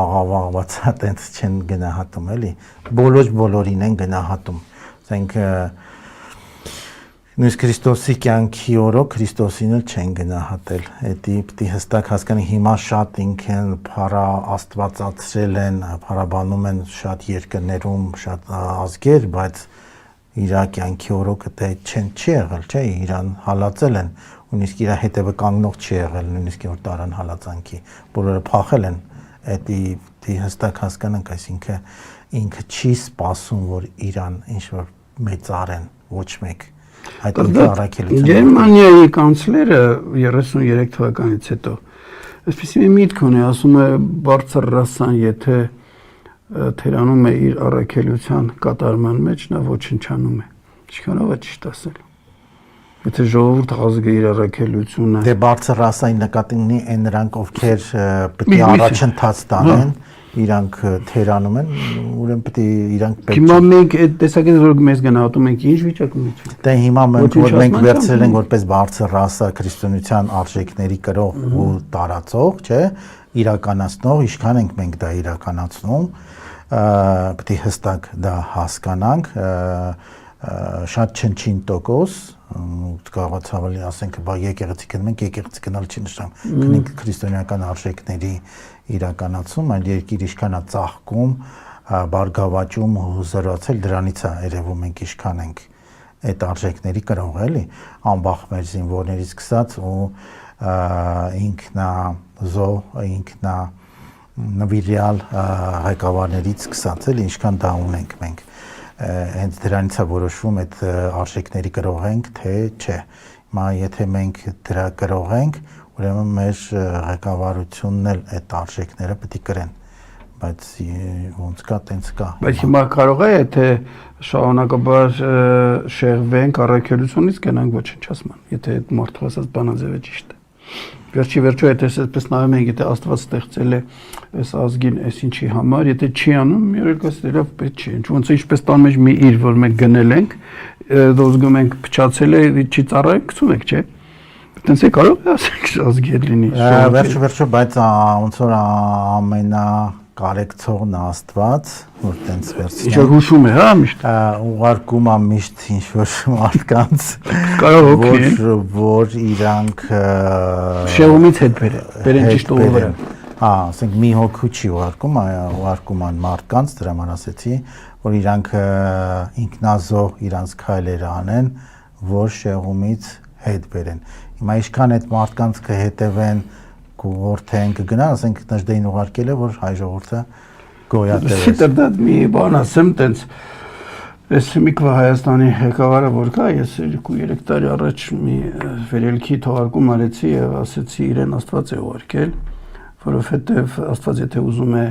աղավաղված է տենց չեն գնահատում էլի բոլորին են գնահատում ասենք նույնիսկ Քրիստոսի կյանքի օրոք Քրիստոսին էլ չեն գնահատել դա պիտի հստակ հասկանանք հիմա շատ ինքն փառա աստվածացրել են փառաբանում են շատ երկրներում շատ ազգեր բայց իր կյանքի օրոքը դա չի եղել չէ իրան հալածել են նույնիսկ իր հետևը կանգնող չի եղել նույնիսկ որ տարան հալածանքի բոլորը փախել են դա հստակ հասկանանք այսինքն ինքը չի սպասում որ իրան ինչ որ մեծարեն ոչ մեկ այդ առաքելությունը Գերմանիայի կանցլերը 33 թվականից հետո այսպես մի միտք ունի ասում է բարձր ռասան եթե թերանում է իր առաքելության կատարման մեջ նա ոչնչանում է ինչքանով է ճիշտ ասել եթե ժողովուրդ ազգը իր առաքելությունը դե բարձր ռասայի նկատի ունի այն նրանք ովքեր պետք է առաջընթաց տանեն իրանք թերանում են ուրեմն պետք է իրանք պետք հիմա մենք այդ տեսակետը որ մեզ գնահատում ենք ինչ վիճակում ենք դե հիմա մենք վերցրել ենք որպես բարձր ռասա քրիստոնեության արժեքների կրող ու տարածող չէ իրականացնող ինչքան ենք մենք դա իրականացնում պետք է հստակ դա հասկանանք շատ չնչին տոկոս կարող ցավալի ասենք բա եկեղեցի գնում ենք եկեղեցի գնալ չի նշանակում քրիստոնեական արժեքների իրականացում այլ երկիր ինչքան է ծաղկում բարգավաճում ու զրացել դրանից է երևում ենք ինչքան ենք այդ արժեքների կրող էլի անբախ մեր զինվորներից սկսած ու ինքնազո ինքնա նվիրյալ հայկավարներից սկսած էլի ինչքան դա ունենք մենք հենց դրանից է որոշվում այդ արժեքների կրող ենք թե չէ հիմա եթե մենք դրա կրող ենք ուրեմն մեր ղեկավարությունն էլ այդ արժեքները պետք է կրեն բայց ոնց կա տենց կա բայց հիմա կարող է եթե շարունակաբար շեղվենք առաքելությունից գնանք ոչնչացման եթե այդ մարդու ասած բանաձևը ճիշտ է վերջի վերջո եթե այսպես նայում ենք եթե Աստված ստեղծել է այս ազգին այս ինչի համար եթե չի անում մի օր կստերավ պետք չի ոնց ինչպես տան մեջ մի իր որ մենք գնել ենք դոզգում ենք փչացել է չի ծառայք գցում եք չէ Տենց է կարող է ասենք ազգեր լինի վերջո բայց ոնց որ ամենա կարեկցողն Աստված որ տենց վերցնի ինչ հուշում է հա միշտ ուղարկում է միշտ ինչ որ մարդկանց կարող օգնել որ իրանք շեղումից հետ բերեն ճիշտ ուղղը հա ասենք մի հոգու չի ուղարկում են մարդկանց դրա համար ասեցի որ իրանք ինքնազո իրանց քայլերը անեն որ շեղումից հետ բերեն հիմա ինչքան այդ մարդկանց կհետևեն կուղորթեն կգնան ասենք նժդեին ուղարկել է որ հայ ժողովուրդը գոյատևես Սիտր դա մի բան ասեմ տենց Ես Միկվա Հայաստանի ղեկավարը որ կա ես 2-3 տարի առաջ մի վերելքի թողարկում արեցի եւ ասեցի իրեն Աստված է ուղարկել որովհետեւ Աստված եթե ուզում է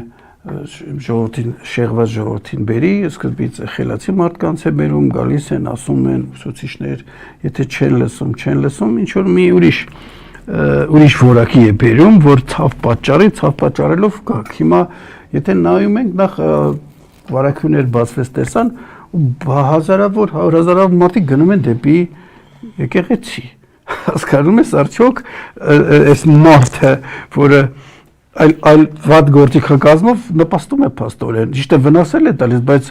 ժողովրդին շեղված ժողովրդին բերի սկզբից խելացի մարդկանց է բերում գալիս են ասում են ուսուցիչներ եթե չեն լսում ինչ որ մի ուրիշ որակի է բերում որ ցավ պատճառելով գաք հիմա եթե նայում ենք նախ վարակություններ բացվեց տեսան ու հազարավոր հազարավոր մարդիկ գնում են դեպի եկեղեցի հասկանում ես արդյոք այս մարդը որը այլ վատ գործիքակազմով նպաստում է փաստորեն ճիշտ է վնասել է տալիս բայց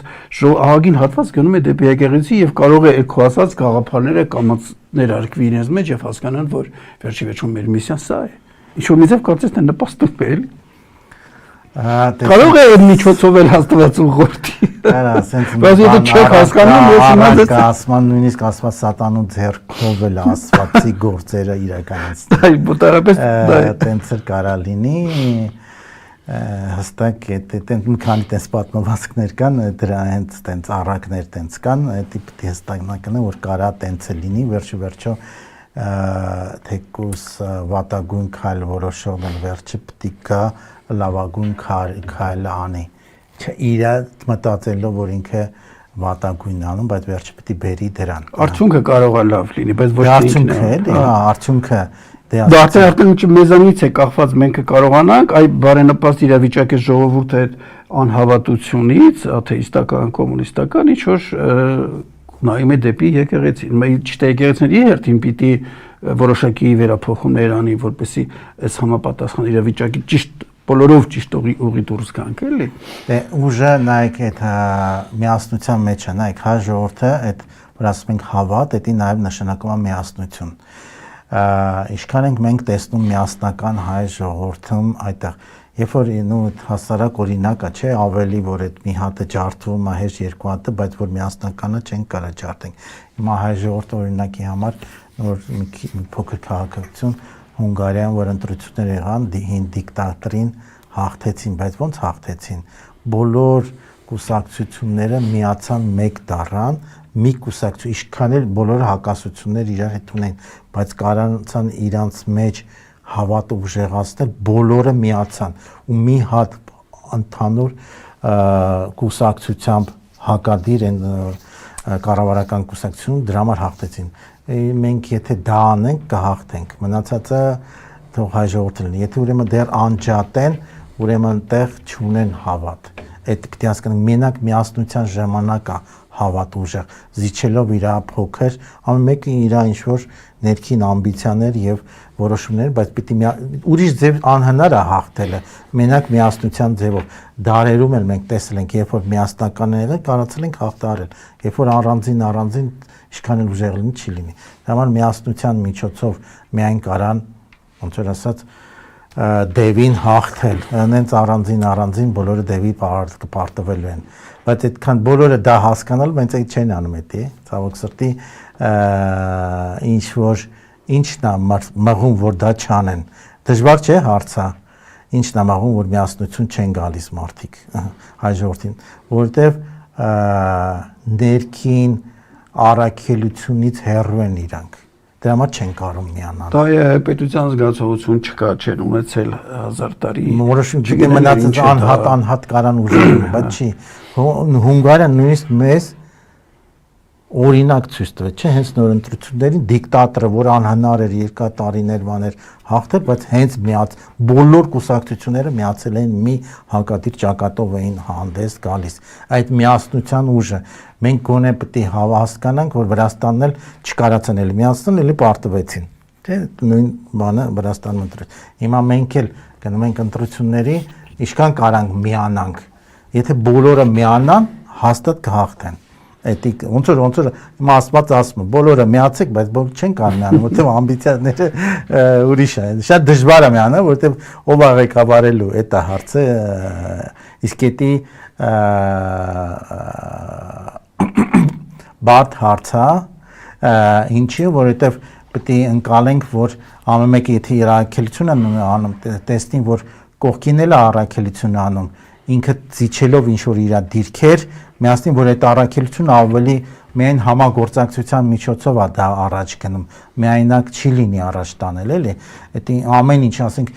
ահագին հատված գնում է դեպի եկեղեցի եւ կարող է քո ասած գաղափարները կամած ներարկվի իրենց մեջ եւ հասկանան որ վերջի վերջում մեր միսիան սա է ինչ որ միձև կարծես թե նպաստում է էլի կարող է միջոցով էլ հաստատված ուղղորդի Արա ասենց բայց եթե չեք հասկանում ես հիմա ասման նույնիսկ ասված սատանու ձեռքով էլ ասվածի գործերը իրականացնել այ բոտարապես տենց էլ կարա լինի հստակ այդտենց մի քանի տես պատմվածքներ կան դրա հենց տենց առակներ տենց կան դա պիտի հստակնական որ կարա տենց էլ լինի վերջո թեկուս վատագույն քայլ որոշողն վերջի պիտի կա լավագույն քայլը անի չէ իրա մտածելով որ ինքը վատագույն անում բայց վերջը պիտի բերի դրան արդյունքը կարող է լավ լինի բայց ոչ արդյունքը էլի հա արդյունքը դա արդյունքը մեզանից է կախված մենք կարողանանք այ բարենպաստ իրավիճակի ժողովուրդը անհավատությունից աթեիստական կոմունիստական ինչ որ նայում է դեպի եկեղեցին ճիշտ է եկեղեցիների հերթին պիտի որոշակի վերափոխումներ անի որպեսզի այս համապատասխան իրավիճակի ճիշտ բոլորով ճիշտ ուղի դուրս գանք էլի դե ուժը նայեք այդ միասնության մեջ է նայեք հայ ժողովուրդը այդ որ ասում ենք հավատ դա նաև նշանակում է միասնություն ինչքան ենք մենք տեսնում միասնական հայ ժողովրդում այդտեղ երբ որ հասարակ օրինակա չէ ավելի որ այդ մի հատը ջարդվում է հեշտ երկու հատը բայց որ միասնականը չեն կարա ջարդենք հիմա հայ ժողովուրդը օրինակի համար որ մի փոքր քաղաքացիություն Հունգարիան որ ընտրություններ եղան հին դիկտատորին հաղթեցին բայց ոնց հաղթեցին բոլոր կուսակցությունները միացան մեկ դառան մի կուսակցություն ինչքան էլ բոլորը հակասություններ իրար հետ ունեն բայց կարողացան իրանց մեջ հավատը ուժեղացնել բոլորը միացան ու մի հատ ընդհանուր կուսակցությամբ հակադիր են կառավարական կուսակցություն դրա համար հաղթեցին մենք եթե դա անենք կհաղթենք մնացածը թող հայ ժողովուրդը լինի եթե ուրեմն դեռ անջատեն ուրեմն տեղ չունեն հավատ այդ պիտի հասկանանք մենակ միասնության ժամանակ է հավատ ուժեղ զիջելով իր փոքր ամեն մեկը իր ինչ որ ներքին ամբիցիաներ եւ որոշումներ բայց պիտի ուրիշ ձև անհնար է հաղթելը մենակ միասնության ձևով դարերում էլ մենք տեսել ենք երբ որ միասնական եղել կարողացել ենք հաղթահարել երբ որ առանձին ինչքան էլ ուժեղ լինի չի լինի դա համար միասնության միջոցով միայն կարան ոնց որ ասած դևին հաղթել, նենց առանձին բոլորը դևի պարտվելու են, բայց այդքան բոլորը դա հասկանալ, բայց այդ չեն անում էտի, ցավոք սրտի, ինչն է մղում, որ դա չանեն, դժվար չէ հարցա, ինչն է մղում, որ միասնություն չեն գալիս մարդիկ հայ ժողովրդին, որովհետև ներքին առաքելությունից հեռու են իրանք, դրա համար չեն կարող միանալ։ Դա է պետության զգացողություն չկա, չեն ունեցել 1000 տարի։ Որոշում չգիտեմ մնացած անհատ կարան ուժեր, բայց չի։ Հունգարիան նույնիսկ մեզ օրինակ ցույց տվեց, չէ՞, հենց նոր ընտրություններին դիկտատորը, որ անհնար էր երկար տարիներ բաներ հաղթել, բայց հենց բոլոր կուսակցությունները միացել էին մի հակադիր ճակատով էին հանդես գալիս։ Այդ միասնության ուժը մենք գոնե պետք է հասկանանք, որ Վրաստանն էլ չկարացան էլ միացնել, էլի պարտվեցին, թե նույն բանը Վրաստանում ընտրեց։ Հիմա մենք էլ գնում ենք ընտրությունների, ինչքան կարանք միանանք, եթե բոլորը միանան, հաստատ կհաղթեն։ Էդիկ ոնց որ հիմա ասված ասում է բոլորը միացեք, բայց բոլորը չեն կարող միանալ, որտեղ ամբիցիաները ուրիշ է։ Շատ դժվար է միանալ, որտեղ ով է ղեկավարելու, այդ է հարցը, իսկ էդի բարդ հարց է, ինչի, որովհետև պետք է ընկալենք, որ ամեն մեկը եթե իր առաքելություն է անում, տեսնի, որ կողքին էլ է առաքելություն անում, ինքը զիջելով ինչ որ իր դիրքեր, միասին որ այդ առաքելությունը ավելի միայն համագործակցության միջոցով է դա առաջ գնում, միայնակ չի լինի առաջ տանել, էլի, այդ ամեն ինչ, ասենք,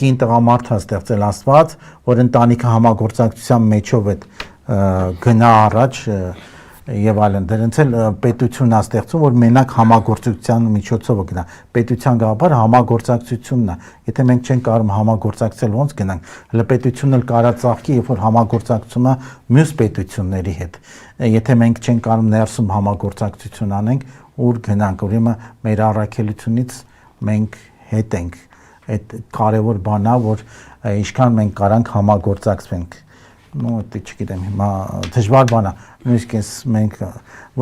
կին տղամարդ է ստեղծել Աստված, որ ընտանիքը համագործակցության մեջով է գնա առաջ եւ այլն, դրանց էլ պետությունն է ստեղծում, որ մենակ համագործակցության միջոցով գնա։ Պետության գաղափարը համագործակցությունն է։ Եթե մենք չենք կարող համագործակցել, ոնց գնանք։ Հələ պետությունն էլ կարա ծաղկի, երբ որ համագործակցում է մյուս պետությունների հետ։ Եթե մենք չենք կարող ներսում համագործակցություն անենք, ուր գնանք, ուրեմն մեր առաքելությունից մենք հետ ենք։ Այդ կարևոր բանն է, որ ինչքան մենք կարանք համագործակցենք։ Դե չգիտեմ, հիմա դժվար բան է, նույնիսկ մենք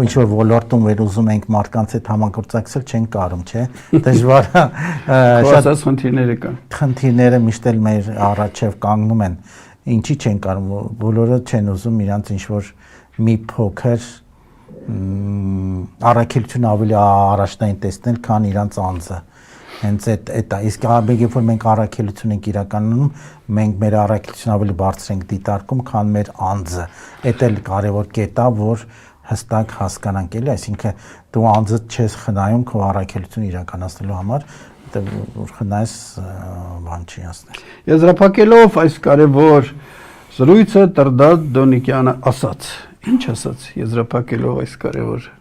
ինչ որ ոլորտում վեր ուզում ենք մարդկանց հետ համագործակցել, չենք կարող, չէ՞, դժվար է, շատ խնդիրներ կան։ Խնդիրները միշտ էլ մեր առաջև կանգնում են, ինչի չեն կարող, բոլորը չեն ուզում իրանց ինչ որ մի փոքր առաքելություն ավելի առաջնային տեսնել, քան իրանց անձը։ Հենց այդ է, իսկ երբ որ մենք առաքելություն ենք իրականում, մենք մեր առաքելությունը ավելի բարձր ենք դիտարկում, քան մեր անձը։ Այդ էլ կարևոր կետ է, որ հստակ հասկանանք, էլի, այսինքն դու անձդ չես խնայում քո առաքելությունը իրականացնելու համար, որ խնայես բան չի ասնել։ Եզրափակելով այս կարևոր զրույցը Տրդատ Դոնիկյանը ասաց։ Ինչ ասաց եզրափակելով այս կարևոր։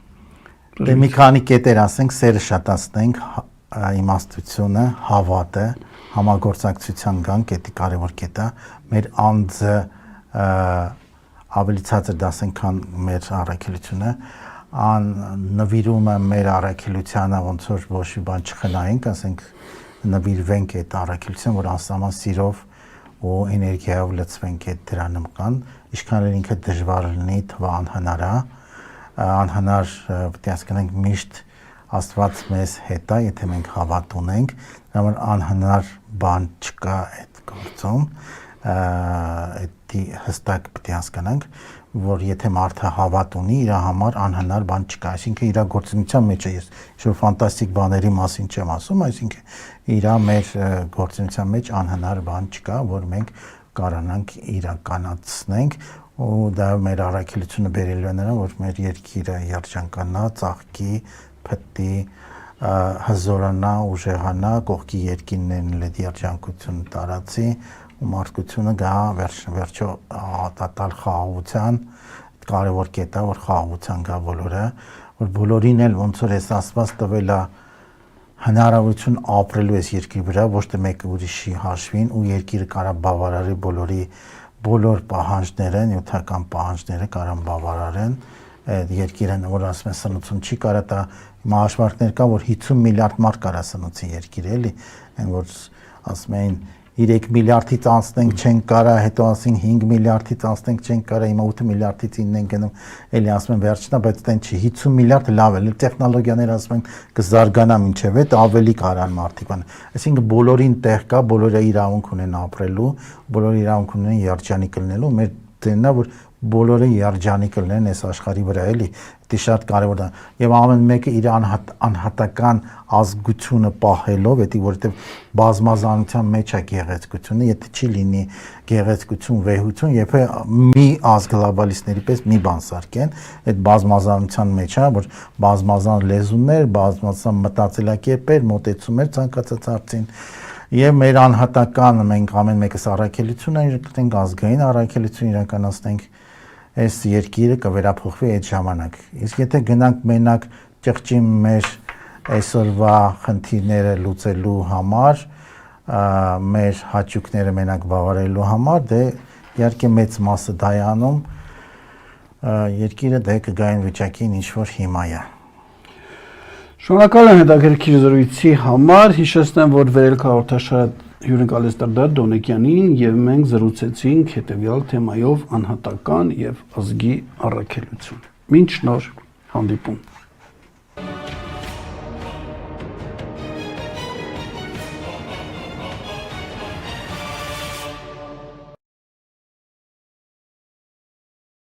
Դե մի քանի կետեր ասենք, սերը շատացնենք, իմաստությունը, հավատը, համագործակցության գանք, դա կարևոր կետ է, մեր անձը ավելի ցածր դասենք, քան մեր առաքելությունը, նվիրումը մեր առաքելությանը, ոնց որ ոչ մի բան չխնայենք, ասենք նվիրվենք այդ առաքելության, որ անսահման սիրով ու էներգիայով լցվենք այդ դրա նման, ինչքան էլ ինքը դժվար լինի, թվա անհնար է, անհնար պետք է հասկանանք միշտ Աստված մեզ հետ է, եթե մենք հավատ ունենք, նույն անհնար բան չկա այդ գործում, դա հստակ պետք է հասկանանք, որ եթե մարդը հավատ ունի, իր համար անհնար բան չկա, այսինքն իր գործունեության մեջ է, ես ինչ-որ ֆանտաստիկ բաների մասին չեմ ասում, այսինքն իր մեր գործունեության մեջ անհնար բան չկա, որ մենք կարողանանք իրականացնենք, ու դա մեր առաքելությունը բերելու է նրան, որ մեր երկիրը երջանկանա, ծաղկի, փտտի, հզորանա, ուժեղանա, կողքի երկիններն էլ երջանկություն տարածի, ու մարդկությունը գա վերջո տոտալ խաղաղության, կարևոր կետ է, որ խաղաղության գա բոլորը, որ բոլորին էլ ոնց որ էս ասված տվել է հնարավորություն ապրելու այս երկրի վրա, ոչ թե մեկը ուրիշի հաշվին, ու երկիրը կարա բավարարի բոլորի բոլոր պահանջները, նյութական պահանջները կարան բավարարեն, երկիրը որ ասում են սնուցում չի կարա տա, հիմա հաշվարկներ կա, որ 50 միլիարդ մարդ կարա սնուցի երկիրը, էլի, այն որ ասում են 3 միլիարդից անցնենք չենք կարա, հետո ասենք 5 միլիարդից անցնենք չենք կարա, հիմա 8 միլիարդից 9 ենք գնում, էլի ասում են վերջնա, բայց դեն չի 50 միլիարդ լավ է, տեխնոլոգիաներ ասում են կզարգանա մինչև այդ ավելի կարան մարդիկ բան։ Այսինքն բոլորին տեղ կա, բոլորը իրավունք ունեն ապրելու, բոլորը իրավունք ունեն երջանիկ լինելու, մեր դենա որ բոլորը երջանիկ լինեն այս աշխարհի վրա էլի, դա շատ կարևոր է։ Եվ ամեն մեկը իր անհատական ազգությունը պահելով, դա որովհետև բազմազանության մեջ է գեղեցկությունը, եթե չի լինի գեղեցկություն, վեհություն, եթե մի ազգ գլոբալիստների պես մի բան սարքեն, այդ բազմազանության մեջ է, որ բազմազան լեզուներ, բազմազան մտածելակերպեր, մոտեցումներ ցանկացած հարցին Եվ մեր անհատական մենք ամեն մեկս առաքելություն ենք ազգային առաքելություն իրականացնենք այս երկիրը կվերափոխվի այդ ժամանակ։ Իսկ եթե գնանք մենակ ճղճի մեր այսօրվա խնդիրները լուծելու համար, մեր հաճույքները մենակ բավարարելու համար, դե իհարկե մեծ մասը դա է անում, երկիրը դե կգային վիճակին ինչ որ հիմա է։ Շնորհակալ եմ հետաքրքիր զրույցի համար, հիշեցնեմ, որ վերելք հաղորդաշարը հյուրընկալեց Դարդար Դոնեկյանին եւ մենք զրուցեցինք հետեւյալ թեմայով անհատական եւ ազգի առաքելություն։ Մինչ նոր հանդիպում։